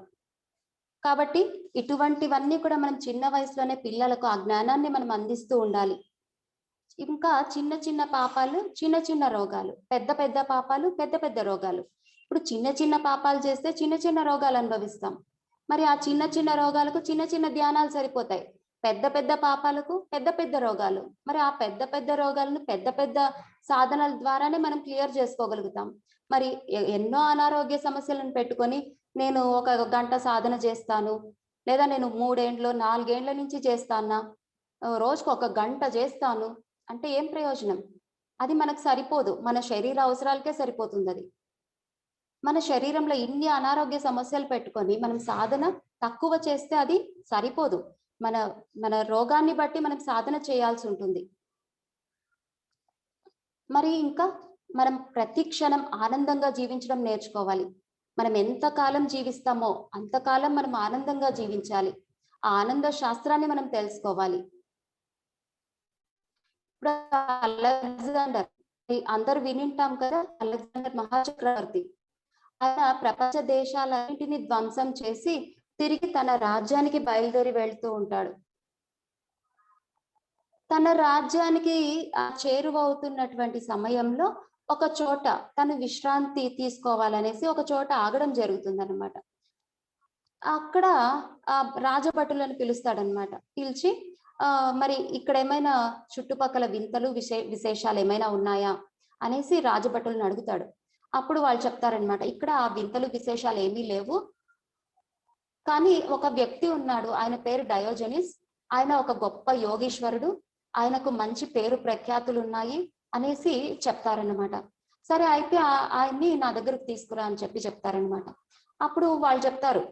కాబట్టి ఇటువంటివన్నీ కూడా మనం చిన్న వయసులోనే పిల్లలకు ఆ జ్ఞానాన్ని మనం అందిస్తూ ఉండాలి. ఇంకా చిన్న చిన్న పాపాలు చిన్న చిన్న రోగాలు, పెద్ద పెద్ద పాపాలు పెద్ద పెద్ద రోగాలు. ఇప్పుడు చిన్న చిన్న పాపాలు చేస్తే చిన్న చిన్న రోగాలు అనుభవిస్తాం. మరి ఆ చిన్న చిన్న రోగాలకు చిన్న చిన్న ధ్యానాలు సరిపోతాయి. పెద్ద పెద్ద పాపాలకు పెద్ద పెద్ద రోగాలు. మరి ఆ పెద్ద పెద్ద రోగాలను పెద్ద పెద్ద సాధనల ద్వారానే మనం క్లియర్ చేసుకోగలుగుతాం. మరి ఎన్నో అనారోగ్య సమస్యలను పెట్టుకొని నేను ఒక గంట సాధన చేస్తాను, లేదా నేను 3 ఏండ్లు 4 ఏండ్ల నుంచి చేస్తానా, రోజుకు ఒక గంట చేస్తాను అంటే ఏం ప్రయోజనం? అది మనకు సరిపోదు. మన శరీర అవసరాలకే సరిపోతుంది అది. మన శరీరంలో ఇన్ని అనారోగ్య సమస్యలు పెట్టుకొని మనం సాధన తక్కువ చేస్తే అది సరిపోదు. మన మన రోగాన్ని బట్టి మనం సాధన చేయాల్సి ఉంటుంది. మరి ఇంకా మనం ప్రతి క్షణం ఆనందంగా జీవించడం నేర్చుకోవాలి. మనం ఎంత కాలం జీవిస్తామో అంతకాలం మనం ఆనందంగా జీవించాలి. ఆ ఆనంద శాస్త్రాన్ని మనం తెలుసుకోవాలి. ఇప్పుడు అలెగ్జాండర్, అందరూ వినింటాం కదా, అలెగ్జాండర్ మహాచక్రవర్తి. ఆయన ప్రపంచ దేశాలన్నింటినీ ధ్వంసం చేసి తిరిగి తన రాజ్యానికి బయలుదేరి వెళ్తూ ఉంటాడు. తన రాజ్యానికి చేరువవుతున్నటువంటి సమయంలో ఒక చోట తను విశ్రాంతి తీసుకోవాలనేసి ఒక చోట ఆగడం జరుగుతుందన్నమాట. అక్కడ ఆ రాజభటులను పిలుస్తాడనమాట. పిలిచి మరి ఇక్కడ ఏమైనా చుట్టుపక్కల వింతలు విశేషాలు ఏమైనా ఉన్నాయా అనేసి రాజభటులను అడుగుతాడు. అప్పుడు వాళ్ళు చెప్తారనమాట, ఇక్కడ ఆ వింతలు విశేషాలు ఏమీ లేవు, కానీ ఒక వ్యక్తి ఉన్నాడు, ఆయన పేరు డయోజెనిస్. ఆయన ఒక గొప్ప యోగీశ్వరుడు, ఆయనకు మంచి పేరు ప్రఖ్యాతులు ఉన్నాయి అనేసి చెప్తారన్నమాట. సరే అయితే ఆయన్ని నా దగ్గరకు తీసుకురా అని చెప్తారనమాట. అప్పుడు వాళ్ళు చెప్తారు,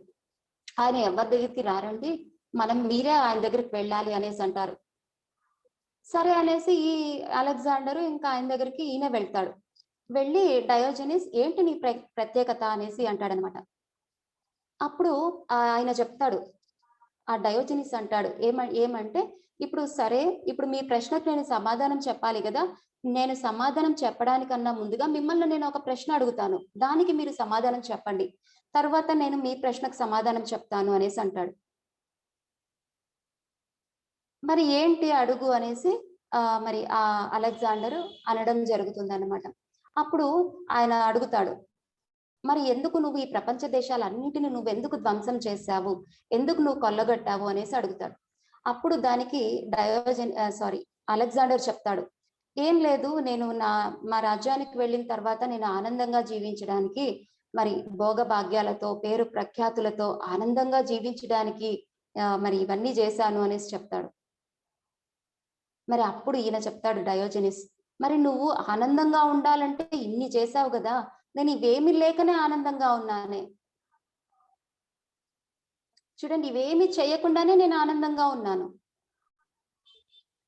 ఆయన ఎవరి దగ్గరికి రారండి, మీరే ఆయన దగ్గరికి వెళ్ళాలి అనేసి అంటారు. సరే అనేసి ఈ అలెగ్జాండరు ఇంకా ఆయన దగ్గరికి ఈయన వెళ్తాడు. వెళ్ళి డయోజెనిస్ ఏంటి నీ ప్రత్యేకత అనేసి అంటాడనమాట. అప్పుడు ఆయన చెప్తాడు, ఆ డయోజెనిస్ అంటాడు ఏమంటే, ఇప్పుడు మీ ప్రశ్నకు నేను సమాధానం చెప్పాలి కదా, నేను సమాధానం చెప్పడానికన్నా ముందుగా మిమ్మల్ని నేను ఒక ప్రశ్న అడుగుతాను, దానికి మీరు సమాధానం చెప్పండి, తర్వాత నేను మీ ప్రశ్నకు సమాధానం చెప్తాను అనేసి అంటాడు. మరి ఏంటి అడుగు అనేసి మరి ఆ అలెగ్జాండర్ అనడం జరుగుతుంది అన్నమాట. అప్పుడు ఆయన అడుగుతాడు, మరి ఎందుకు నువ్వు ఈ ప్రపంచ దేశాలన్నింటిని నువ్వెందుకు ధ్వంసం చేశావు, ఎందుకు నువ్వు కొల్లగొట్టావు అనేసి అడుగుతాడు. అప్పుడు దానికి అలెగ్జాండర్ చెప్తాడు, ఏం లేదు, నేను మా రాజ్యానికి వెళ్ళిన తర్వాత నేను ఆనందంగా జీవించడానికి, మరి భోగ భాగ్యాలతో పేరు ప్రఖ్యాతులతో ఆనందంగా జీవించడానికి మరి ఇవన్నీ చేశాను అనేసి చెప్తాడు. మరి అప్పుడు ఈయన చెప్తాడు డయోజెనిస్, మరి నువ్వు ఆనందంగా ఉండాలంటే ఇన్ని చేశావు కదా, నేను ఇవేమి లేకనే ఆనందంగా ఉన్నానే. చూడండి, ఇవేమి చేయకుండానే నేను ఆనందంగా ఉన్నాను.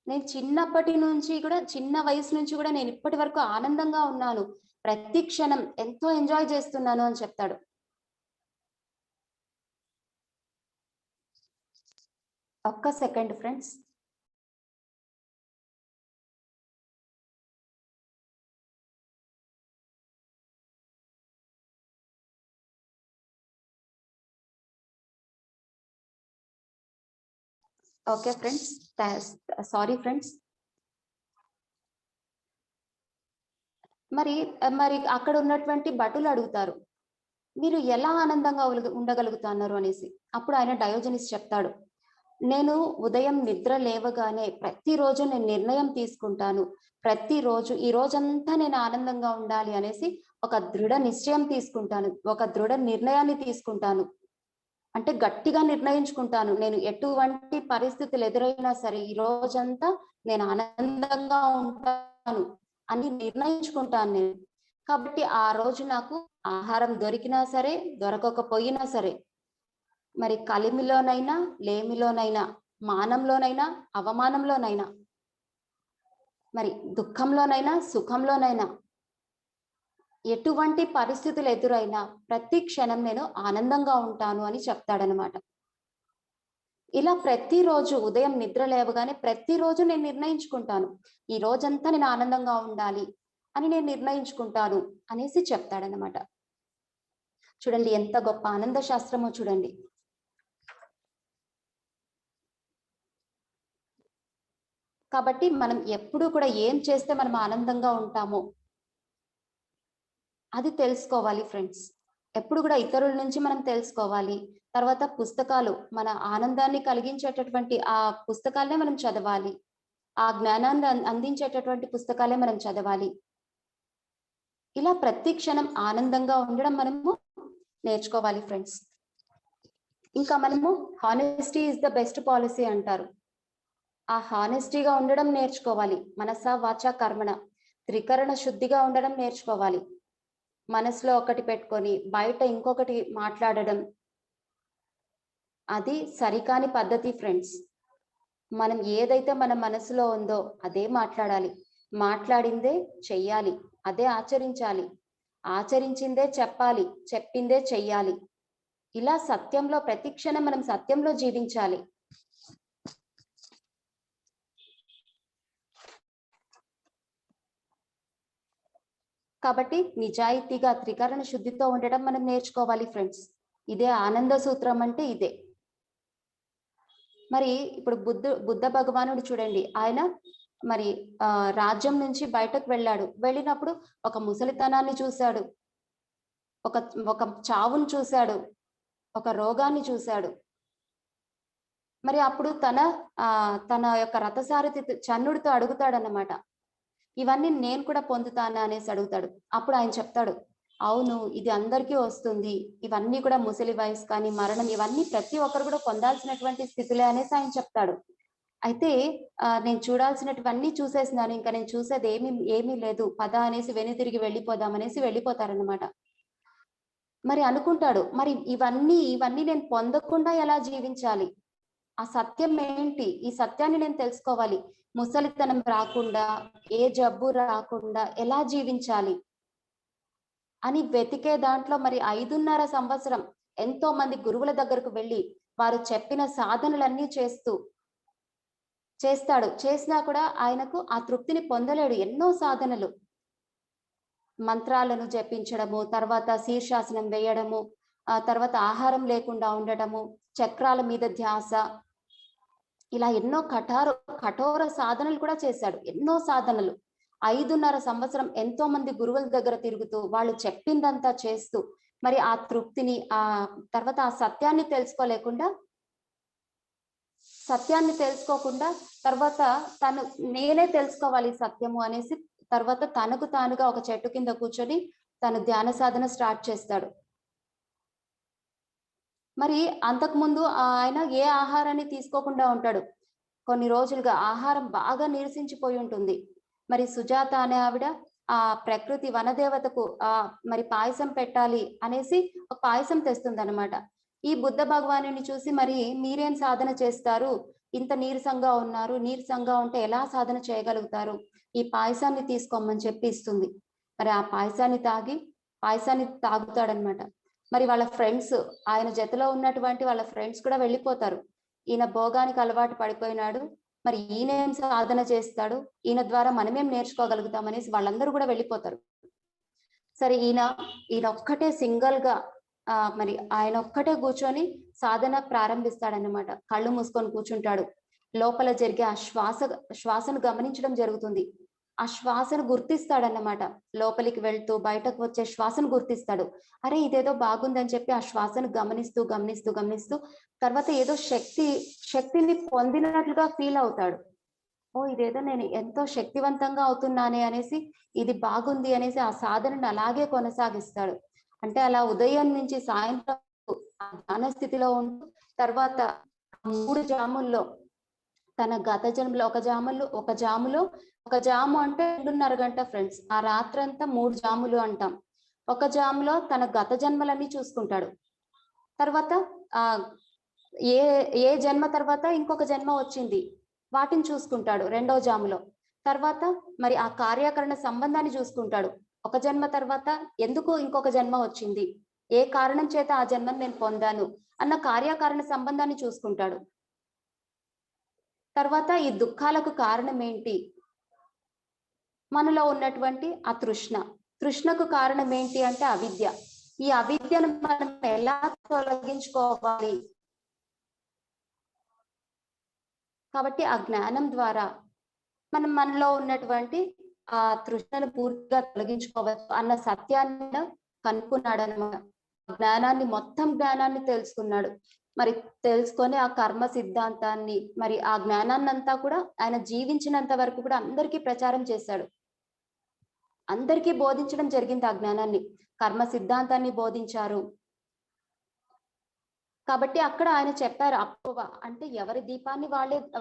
నేను చిన్న వయసు నుంచి కూడా నేను ఇప్పటి వరకు ఆనందంగా ఉన్నాను, ప్రతి క్షణం ఎంతో ఎంజాయ్ చేస్తున్నాను అని చెప్తాడు. ఒక్క second friends. Okay friends, sorry friends. మరి అక్కడ ఉన్నటువంటి భటులు అడుగుతారు, మీరు ఎలా ఆనందంగా ఉండగలుగుతున్నారు అనేసి. అప్పుడు ఆయన డయోజెనిస్ చెప్తాడు, నేను ఉదయం నిద్ర లేవగానే ప్రతిరోజు నేను నిర్ణయం తీసుకుంటాను, ప్రతిరోజు ఈ రోజంతా నేను ఆనందంగా ఉండాలి అనేసి ఒక దృఢ నిశ్చయం తీసుకుంటాను, ఒక దృఢ నిర్ణయాన్ని తీసుకుంటాను. అంటే గట్టిగా నిర్ణయించుకుంటాను, నేను ఎటువంటి పరిస్థితులు ఎదురైనా సరే ఈ రోజంతా నేను ఆనందంగా ఉంటాను అని నిర్ణయించుకుంటాను నేను. కాబట్టి ఆ రోజు నాకు ఆహారం దొరికినా సరే దొరకకపోయినా సరే, మరి కలిమిలోనైనా లేమిలోనైనా, మానంలోనైనా అవమానంలోనైనా, మరి దుఃఖంలోనైనా సుఖంలోనైనా, ఎటువంటి పరిస్థితులు ఎదురైనా ప్రతి క్షణం నేను ఆనందంగా ఉంటాను అని చెప్తాడనమాట. ఇలా ప్రతిరోజు ఉదయం నిద్ర లేవగానే ప్రతిరోజు నేను నిర్ణయించుకుంటాను, ఈ రోజంతా నేను ఆనందంగా ఉండాలి అని నేను నిర్ణయించుకుంటాను అనేసి చెప్తాడనమాట. చూడండి ఎంత గొప్ప ఆనంద శాస్త్రమో చూడండి. కాబట్టి మనం ఎప్పుడు కూడా ఏం చేస్తే మనం ఆనందంగా ఉంటామో అది తెలుసుకోవాలి ఫ్రెండ్స్. ఎప్పుడు కూడా ఇతరుల నుంచి మనం తెలుసుకోవాలి. తర్వాత పుస్తకాలు మన ఆనందాన్ని కలిగించేటటువంటి ఆ పుస్తకాలనే మనం చదవాలి. ఆ జ్ఞానాన్ని అందించేటటువంటి పుస్తకాలే మనం చదవాలి. ఇలా ప్రతి క్షణం ఆనందంగా ఉండడం మనము నేర్చుకోవాలి ఫ్రెండ్స్. ఇంకా మనము honesty is the best policy అంటారు. ఆ హానెస్టీగా ఉండడం నేర్చుకోవాలి. మనస వాచ కర్మణ త్రికరణ శుద్ధిగా ఉండడం నేర్చుకోవాలి. మనసులో ఒకటి పెట్టుకొని బయట ఇంకొకటి మాట్లాడడం అది సరికాని పద్ధతి ఫ్రెండ్స్. మనం ఏదైతే మన మనసులో ఉందో అదే మాట్లాడాలి. మాట్లాడిందే చెయ్యాలి, అదే ఆచరించాలి. ఆచరించిందే చెప్పాలి, చెప్పిందే చెయ్యాలి. ఇలా సత్యంలో ప్రతి క్షణం మనం సత్యంలో జీవించాలి. కాబట్టి నిజాయితీగా త్రికరణ శుద్ధితో ఉండడం మనం నేర్చుకోవాలి ఫ్రెండ్స్. ఇదే ఆనంద సూత్రం అంటే ఇదే. మరి ఇప్పుడు బుద్ధ భగవానుడు చూడండి, ఆయన మరి రాజ్యం నుంచి బయటకు వెళ్ళాడు. వెళ్ళినప్పుడు ఒక ముసలితనాన్ని చూశాడు, ఒక ఒక చావును చూశాడు, ఒక రోగాన్ని చూశాడు. మరి అప్పుడు తన యొక్క రథసారథి చన్నుడితో అడుగుతాడన్నమాట, ఇవన్నీ నేను కూడా పొందుతానా అనేసి అడుగుతాడు. అప్పుడు ఆయన చెప్తాడు, అవును ఇది అందరికీ వస్తుంది, ఇవన్నీ కూడా ముసలి వయసు కానీ మరణం ఇవన్నీ ప్రతి ఒక్కరు కూడా పొందాల్సినటువంటి స్థితిలే అనేసి ఆయన చెప్తాడు. అయితే నేను చూడాల్సినటువన్నీ చూసేసినాను, ఇంకా నేను చూసేది ఏమీ లేదు, పద అనేసి వెనుతిరిగి వెళ్ళిపోదాం అనేసి వెళ్ళిపోతారన్నమాట. మరి అనుకుంటాడు, మరి ఇవన్నీ నేను పొందకుండా ఎలా జీవించాలి? ఆ సత్యం ఏంటి? ఈ సత్యాన్ని నేను తెలుసుకోవాలి. ముసలితనం రాకుండా, ఏ జబ్బు రాకుండా ఎలా జీవించాలి అని వెతికే దాంట్లో మరి 5.5 సంవత్సరం ఎంతో మంది గురువుల దగ్గరకు వెళ్ళి వారు చెప్పిన సాధనలన్నీ చేస్తాడు. చేసినా కూడా ఆయనకు ఆ తృప్తిని పొందలేడు. ఎన్నో సాధనలు, మంత్రాలను జపించడము, తర్వాత శీర్షాసనం వేయడము, ఆ తర్వాత ఆహారం లేకుండా ఉండటము, చక్రాల మీద ధ్యాస, ఇలా ఎన్నో కఠోర సాధనలు కూడా చేశాడు. ఎన్నో సాధనలు 5.5 సంవత్సరం ఎంతో మంది గురువుల దగ్గర తిరుగుతూ వాళ్ళు చెప్పిందంతా చేస్తూ మరి ఆ తృప్తిని తర్వాత ఆ సత్యాన్ని తెలుసుకోకుండా తర్వాత నేనే తెలుసుకోవాలి సత్యము అనేసి తర్వాత తనకు తానుగా ఒక చెట్టు కింద కూర్చొని తను ధ్యాన సాధన స్టార్ట్ చేస్తాడు. మరి అంతకుముందు ఆయన ఏ ఆహారాన్ని తీసుకోకుండా ఉంటాడు. కొన్ని రోజులుగా ఆహారం బాగా నీరసించిపోయి ఉంటుంది. మరి సుజాత అనే ఆవిడ ఆ ప్రకృతి వనదేవతకు మరి పాయసం పెట్టాలి అనేసి ఒక పాయసం తెస్తుంది అనమాట. ఈ బుద్ధ భగవానుని చూసి, మరి మీరేం సాధన చేస్తారు, ఇంత నీరసంగా ఉన్నారు, నీరసంగా ఉంటే ఎలా సాధన చేయగలుగుతారు, ఈ పాయసాన్ని తీసుకోమని చెప్పి ఇస్తుంది. మరి ఆ పాయసాన్ని తాగుతాడనమాట. మరి వాళ్ళ ఫ్రెండ్స్, ఆయన జతలో ఉన్నటువంటి వాళ్ళ ఫ్రెండ్స్ కూడా వెళ్ళిపోతారు. ఈయన భోగానికి అలవాటు పడిపోయినాడు, మరి ఈయనేం సాధన చేస్తాడు, ఈయన ద్వారా మనమేం నేర్చుకోగలుగుతాం అనేసి వాళ్ళందరూ కూడా వెళ్ళిపోతారు. సరే ఈయన ఒక్కటే సింగిల్ గా మరి ఆయన ఒక్కటే కూర్చొని సాధన ప్రారంభిస్తాడన్నమాట. కళ్ళు మూసుకొని కూర్చుంటాడు. లోపల జరిగే ఆ శ్వాసను గమనించడం జరుగుతుంది. ఆ శ్వాసను గుర్తిస్తాడన్నమాట. లోపలికి వెళ్తూ బయటకు వచ్చే శ్వాసను గుర్తిస్తాడు. అరే ఇదేదో బాగుందని చెప్పి ఆ శ్వాసను గమనిస్తూ తర్వాత ఏదో శక్తిని పొందినట్లుగా ఫీల్ అవుతాడు. ఓ ఇదేదో నేను ఎంతో శక్తివంతంగా అవుతున్నానే అనేసి, ఇది బాగుంది అనేసి ఆ సాధనను అలాగే కొనసాగిస్తాడు. అంటే అలా ఉదయం నుంచి సాయంత్రం ఆ ధ్యాన స్థితిలో ఉంటూ తర్వాత 3 జాముల్లో తన గత జన్మలో ఒక జాము అంటే 2.5 గంట ఫ్రెండ్స్. ఆ రాత్రంతా 3 జాములు అంటాం. ఒక జాములో తన గత జన్మలన్నీ చూసుకుంటాడు. తర్వాత ఏ జన్మ తర్వాత ఇంకొక జన్మ వచ్చింది వాటిని చూసుకుంటాడు రెండో జాములో. తర్వాత మరి ఆ కార్యకరణ సంబంధాన్ని చూసుకుంటాడు. ఒక జన్మ తర్వాత ఎందుకు ఇంకొక జన్మ వచ్చింది, ఏ కారణం చేత ఆ జన్మను నేను పొందాను అన్న కార్యకారణ సంబంధాన్ని చూసుకుంటాడు. తర్వాత ఈ దుఃఖాలకు కారణం ఏంటి, మనలో ఉన్నటువంటి ఆ తృష్ణకు కారణం ఏంటి అంటే అవిద్య. ఈ అవిద్యను మనం ఎలా తొలగించుకోవాలి, కాబట్టి ఆ జ్ఞానం ద్వారా మనలో ఉన్నటువంటి ఆ తృష్ణను పూర్తిగా తొలగించుకోవచ్చు అన్న సత్యాన్ని కనుక్కున్నాడు అనమాట జ్ఞానాన్ని మొత్తం జ్ఞానాన్ని తెలుసుకున్నాడు. మరి తెలుసుకొని ఆ కర్మ సిద్ధాంతాన్ని మరి ఆ జ్ఞానాన్ని అంతా కూడా ఆయన జీవించినంత వరకు కూడా అందరికీ ప్రచారం చేశాడు. అందరికీ బోధించడం జరిగింది ఆ జ్ఞానాన్ని. కర్మ సిద్ధాంతాన్ని బోధించారు. కాబట్టి అక్కడ ఆయన చెప్పారు అప్పువ అంటే ఎవరి దీపాన్ని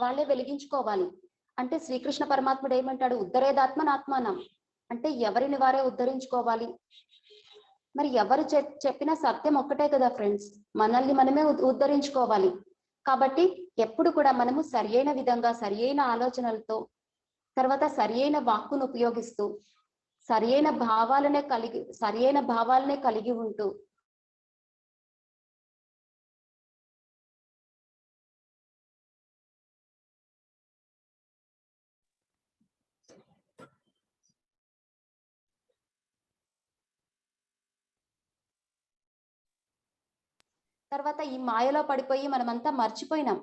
వాళ్ళే వెలిగించుకోవాలి. అంటే శ్రీకృష్ణ పరమాత్ముడు ఏమంటాడు, ఉద్ధరేదాత్మనాత్మానం అంటే ఎవరిని వారే ఉద్ధరించుకోవాలి. మరి ఎవరు చెప్పిన సత్యం ఒక్కటే కదా ఫ్రెండ్స్, మనల్ని మనమే ఉద్ధరించుకోవాలి. కాబట్టి ఎప్పుడు కూడా మనము సరియైన విధంగా సరియైన ఆలోచనలతో తర్వాత సరియైన వాక్కును ఉపయోగిస్తూ సరియైన భావాలనే కలిగి ఉంటూ తర్వాత ఈ మాయలో పడిపోయి మనమంతా మర్చిపోయినాం.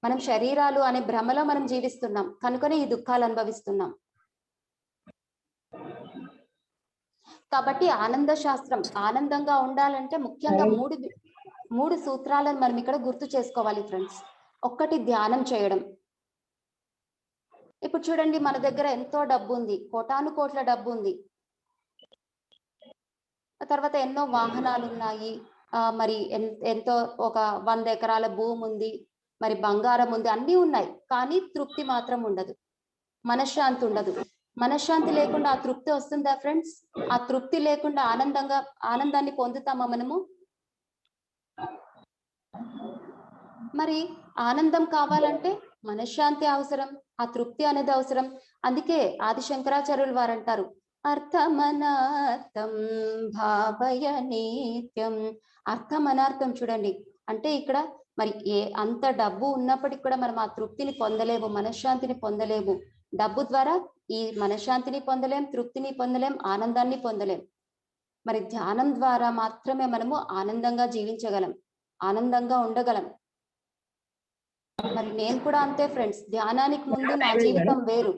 మనం శరీరాలు అనే భ్రమలో మనం జీవిస్తున్నాం కనుకనే ఈ దుఃఖాలు అనుభవిస్తున్నాం. కాబట్టి ఆనంద శాస్త్రం ఆనందంగా ఉండాలంటే ముఖ్యంగా మూడు సూత్రాలను మనం ఇక్కడ గుర్తు చేసుకోవాలి ఫ్రెండ్స్. ఒక్కటి ధ్యానం చేయడం. ఇప్పుడు చూడండి, మన దగ్గర ఎంతో డబ్బు ఉంది, కోటాను కోట్ల డబ్బు ఉంది, తర్వాత ఎన్నో వాహనాలు ఉన్నాయి, మరి ఎంతో ఒక 100 ఎకరాల భూమి ఉంది, మరి బంగారం ఉంది, అన్నీ ఉన్నాయి. కానీ తృప్తి మాత్రం ఉండదు, మనశ్శాంతి ఉండదు. మనశ్శాంతి లేకుండా ఆ తృప్తి వస్తుందా ఫ్రెండ్స్? ఆ తృప్తి లేకుండా ఆనందాన్ని పొందుతామా మనము? మరి ఆనందం కావాలంటే మనశ్శాంతి అవసరం, ఆ తృప్తి అనేది అవసరం. అందుకే ఆది శంకరాచార్యులు వారు అంటారు, అర్థమనార్థం భావయ నిత్యం. అర్థం అనార్థం చూడండి, అంటే ఇక్కడ మరి అంత డబ్బు ఉన్నప్పటికీ కూడా మనం ఆ తృప్తిని పొందలేము, మనశ్శాంతిని పొందలేము. డబ్బు ద్వారా ఈ మనశ్శాంతిని పొందలేం, తృప్తిని పొందలేం, ఆనందాన్ని పొందలేం. మరి ధ్యానం ద్వారా మాత్రమే మనము ఆనందంగా జీవించగలం, ఆనందంగా ఉండగలం. మరి నేను కూడా అంతే ఫ్రెండ్స్, ధ్యానానికి ముందు నా జీవితం వేరు.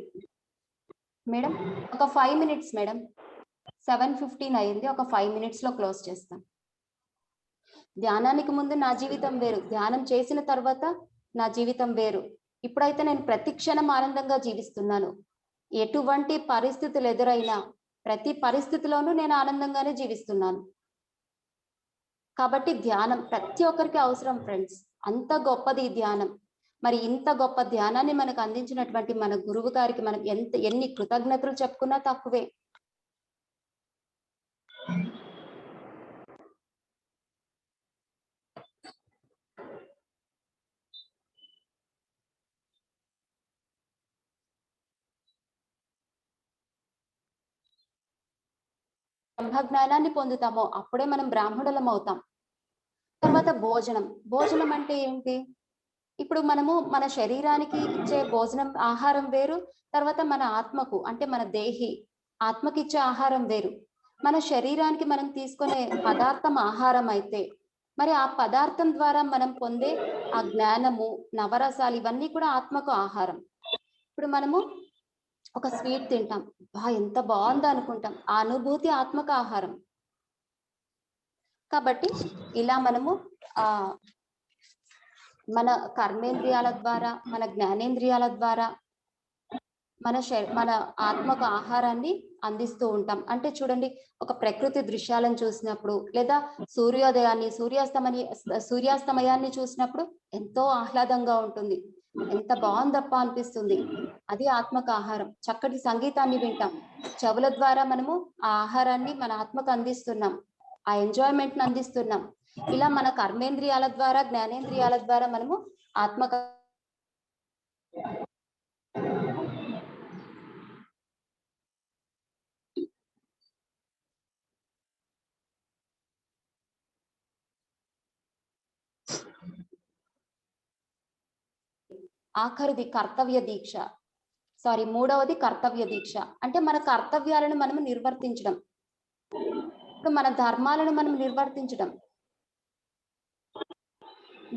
మేడం ఒక 5 minutes మేడం, 7:15 అయింది, ఒక 5 minutes లో క్లోజ్ చేస్తాం. ధ్యానానికి ముందు నా జీవితం వేరు, ధ్యానం చేసిన తర్వాత నా జీవితం వేరు. ఇప్పుడైతే నేను ప్రతి క్షణం ఆనందంగా జీవిస్తున్నాను. ఎటువంటి పరిస్థితులు ఎదురైనా ప్రతి పరిస్థితిలోనూ నేను ఆనందంగానే జీవిస్తున్నాను. కాబట్టి ధ్యానం ప్రతి ఒక్కరికి అవసరం ఫ్రెండ్స్, అంత గొప్పది ధ్యానం. మరి ఇంత గొప్ప ధ్యానాన్ని మనకు అందించినటువంటి మన గురువు గారికి మనం ఎన్ని కృతజ్ఞతలు చెప్పుకున్నా తక్కువే. బ్రహ్మజ్ఞానాన్ని పొందుతామో అప్పుడే మనం బ్రాహ్మణులం అవుతాం. తర్వాత భోజనం అంటే ఏంటి? ఇప్పుడు మనము మన శరీరానికి ఇచ్చే భోజనం ఆహారం వేరు, తర్వాత మన ఆత్మకు అంటే మన ఆత్మకి ఇచ్చే ఆహారం వేరు. మన శరీరానికి మనం తీసుకునే పదార్థం ఆహారం అయితే మరి ఆ పదార్థం ద్వారా మనం పొందే ఆ జ్ఞానము, నవరసాలు ఇవన్నీ కూడా ఆత్మకు ఆహారం. ఇప్పుడు మనము ఒక స్వీట్ తింటాం, ఎంత బాగుందో అనుకుంటాం, ఆ అనుభూతి ఆత్మకు ఆహారం. కాబట్టి ఇలా మనము మన కర్మేంద్రియాల ద్వారా, మన జ్ఞానేంద్రియాల ద్వారా మన ఆత్మకు ఆహారాన్ని అందిస్తూ ఉంటాం. అంటే చూడండి, ఒక ప్రకృతి దృశ్యాలను చూసినప్పుడు లేదా సూర్యాస్తమయాన్ని చూసినప్పుడు ఎంతో ఆహ్లాదంగా ఉంటుంది, ఎంత బాగుందప్ప అనిపిస్తుంది. అది ఆత్మకు ఆహారం. చక్కటి సంగీతాన్ని వింటాం, చెవుల ద్వారా మనము ఆ ఆహారాన్ని మన ఆత్మకు అందిస్తున్నాం, ఆ ఎంజాయ్మెంట్ ని అందిస్తున్నాం. ఇలా మన కర్మేంద్రియాల ద్వారా, జ్ఞానేంద్రియాల ద్వారా మనము ఆత్మకు ఆఖరిది కర్తవ్య దీక్ష, మూడవది కర్తవ్య దీక్ష. అంటే మన కర్తవ్యాలను మనం నిర్వర్తించడం, ఇప్పుడు మన ధర్మాలను మనం నిర్వర్తించడం.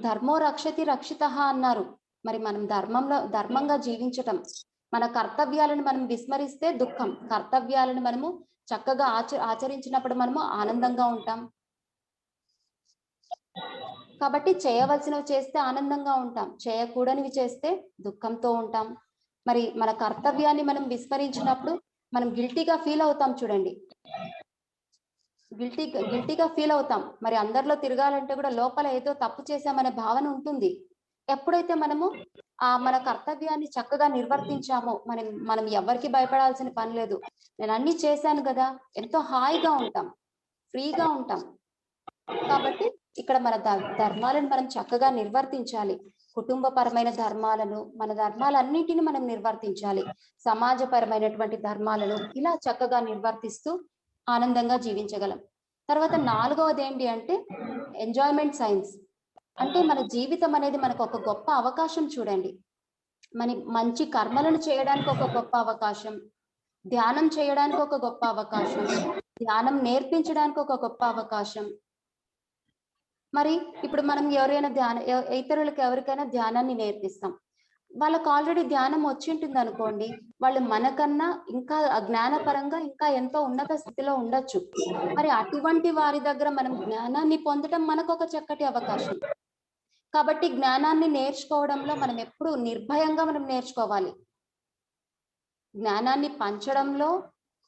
ధర్మో రక్షతి రక్షిత అన్నారు. మరి మనం ధర్మంగా జీవించటం, మన కర్తవ్యాలను మనం విస్మరిస్తే దుఃఖం, కర్తవ్యాలను మనము చక్కగా ఆచరించినప్పుడు మనము ఆనందంగా ఉంటాం. కాబట్టి చేయవలసినవి చేస్తే ఆనందంగా ఉంటాం, చేయకూడనివి చేస్తే దుఃఖంతో ఉంటాం. మరి మన కర్తవ్యాన్ని మనం విస్మరించినప్పుడు మనం గిల్టీగా ఫీల్ అవుతాం చూడండి, గిల్టీగా ఫీల్ అవుతాం. మరి అందరిలో తిరగాలంటే కూడా లోపల ఏదో తప్పు చేశామనే భావన ఉంటుంది. ఎప్పుడైతే మనము మన కర్తవ్యాన్ని చక్కగా నిర్వర్తించామో మనం ఎవరికి భయపడాల్సిన పని లేదు, నేను అన్ని చేశాను కదా, ఎంతో హాయిగా ఉంటాం, ఫ్రీగా ఉంటాం. కాబట్టి ఇక్కడ మన ధర్మాలను మనం చక్కగా నిర్వర్తించాలి. కుటుంబపరమైన ధర్మాలను, మన ధర్మాలన్నింటినీ మనం నిర్వర్తించాలి. సమాజపరమైనటువంటి ధర్మాలను ఇలా చక్కగా నిర్వర్తిస్తూ ఆనందంగా జీవించగలం. తర్వాత 4వది ఏంటి అంటే ఎంజాయ్మెంట్ సైన్స్. అంటే మన జీవితం అనేది మనకు ఒక గొప్ప అవకాశం చూడండి. మంచి కర్మలను చేయడానికి ఒక గొప్ప అవకాశం, ధ్యానం చేయడానికి ఒక గొప్ప అవకాశం, ధ్యానం నేర్పించడానికి ఒక గొప్ప అవకాశం. మరి ఇప్పుడు మనం ఇతరులకు ఎవరికైనా ధ్యానాన్ని నేర్పిస్తాం, వాళ్ళకు ఆల్రెడీ ధ్యానం వచ్చి ఉంటుంది అనుకోండి, వాళ్ళు మనకన్నా ఇంకా జ్ఞానపరంగా ఇంకా ఎంతో ఉన్నత స్థితిలో ఉండొచ్చు. మరి అటువంటి వారి దగ్గర మనం జ్ఞానాన్ని పొందడం మనకు ఒక చక్కటి అవకాశం. కాబట్టి జ్ఞానాన్ని నేర్చుకోవడంలో మనం ఎప్పుడు నిర్భయంగా మనం నేర్చుకోవాలి. జ్ఞానాన్ని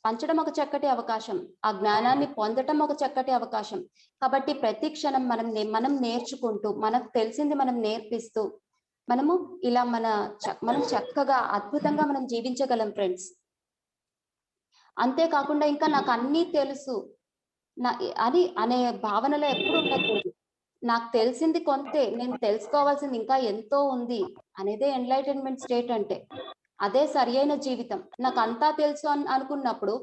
పంచడం ఒక చక్కటి అవకాశం, ఆ జ్ఞానాన్ని పొందటం ఒక చక్కటి అవకాశం. కాబట్టి ప్రతి క్షణం మనం నేర్చుకుంటూ, మనకు తెలిసింది మనం నేర్పిస్తూ ఇలా మనం చక్కగా అద్భుతంగా మనం జీవించగలం ఫ్రెండ్స్. అంతేకాకుండా ఇంకా నాకు అన్నీ తెలుసు అది అనే భావనలో ఎప్పుడు ఉండకూడదు. నాకు తెలిసింది కొంతే, నేను తెలుసుకోవాల్సింది ఇంకా ఎంతో ఉంది అనేదే ఎన్లైటన్మెంట్ స్టేట్ అంటే. అదే సరి అయిన జీవితం. నాకు అంతా తెలుసు అనుకున్నప్పుడు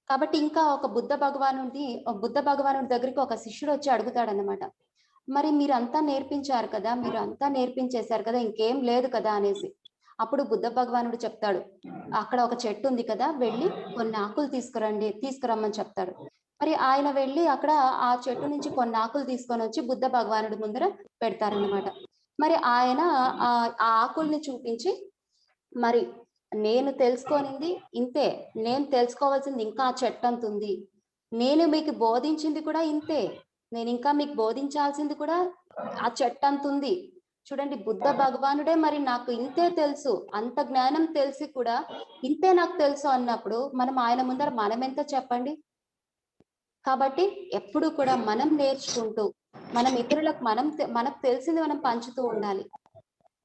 కాబట్టి ఇంకా ఒక బుద్ధ భగవానుడి దగ్గరికి ఒక శిష్యుడు వచ్చి అడుగుతాడన్నమాట, మరి మీరంతా నేర్పించారు కదా, మీరు అంతా నేర్పించేశారు కదా, ఇంకేం లేదు కదా అనేసి. అప్పుడు బుద్ధ భగవానుడు చెప్తాడు, అక్కడ ఒక చెట్టు ఉంది కదా, వెళ్ళి కొన్ని ఆకులు తీసుకురమ్మని చెప్తాడు. మరి ఆయన వెళ్ళి అక్కడ ఆ చెట్టు నుంచి కొన్ని ఆకులు తీసుకొని వచ్చి బుద్ధ భగవానుడి ముందర పెడతారన్నమాట. మరి ఆయన ఆ ఆకుల్ని చూపించి, మరి నేను తెలుసుకోనింది ఇంతే, నేను తెలుసుకోవాల్సింది ఇంకా ఆ చెట్టంత ఉంది, నేను మీకు బోధించింది కూడా ఇంతే, నేను ఇంకా మీకు బోధించాల్సింది కూడా ఆ చెట్టంత ఉంది. చూడండి, బుద్ధ భగవానుడే మరి నాకు ఇంతే తెలుసు, అంత జ్ఞానం తెలిసి కూడా ఇంతే నాకు తెలుసు అన్నప్పుడు మనం ఆయన ముందర మనం ఎంత చెప్పండి. కాబట్టి ఎప్పుడు కూడా మనం నేర్చుకుంటూ, మనం ఇతరులకు మనకు తెలిసింది మనం పంచుతూ ఉండాలి.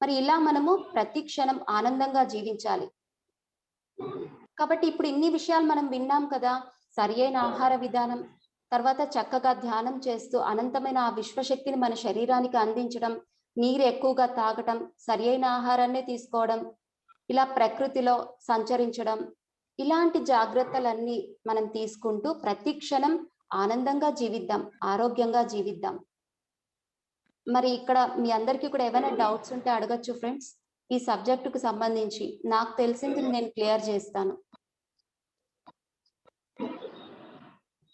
మరి ఇలా మనము ప్రతి క్షణం ఆనందంగా జీవించాలి. కాబట్టి ఇప్పుడు ఇన్ని విషయాలు మనం విన్నాం కదా, సరి అయిన ఆహార విధానం, తర్వాత చక్కగా ధ్యానం చేస్తూ అనంతమైన ఆ విశ్వశక్తిని మన శరీరానికి అందించడం, నీరు ఎక్కువగా తాగటం, సరి అయిన ఆహారాన్ని తీసుకోవడం, ఇలా ప్రకృతిలో సంచరించడం, ఇలాంటి జాగ్రత్తలన్నీ మనం తీసుకుంటూ ప్రతి క్షణం ఆనందంగా జీవిద్దాం, ఆరోగ్యంగా జీవిద్దాం. మరి ఇక్కడ మీ అందరికీ కూడా ఏమైనా డౌట్స్ ఉంటే అడగచ్చు ఫ్రెండ్స్. ఈ సబ్జెక్టుకు సంబంధించి నాకు తెలిసింది నేను క్లియర్ చేస్తాను.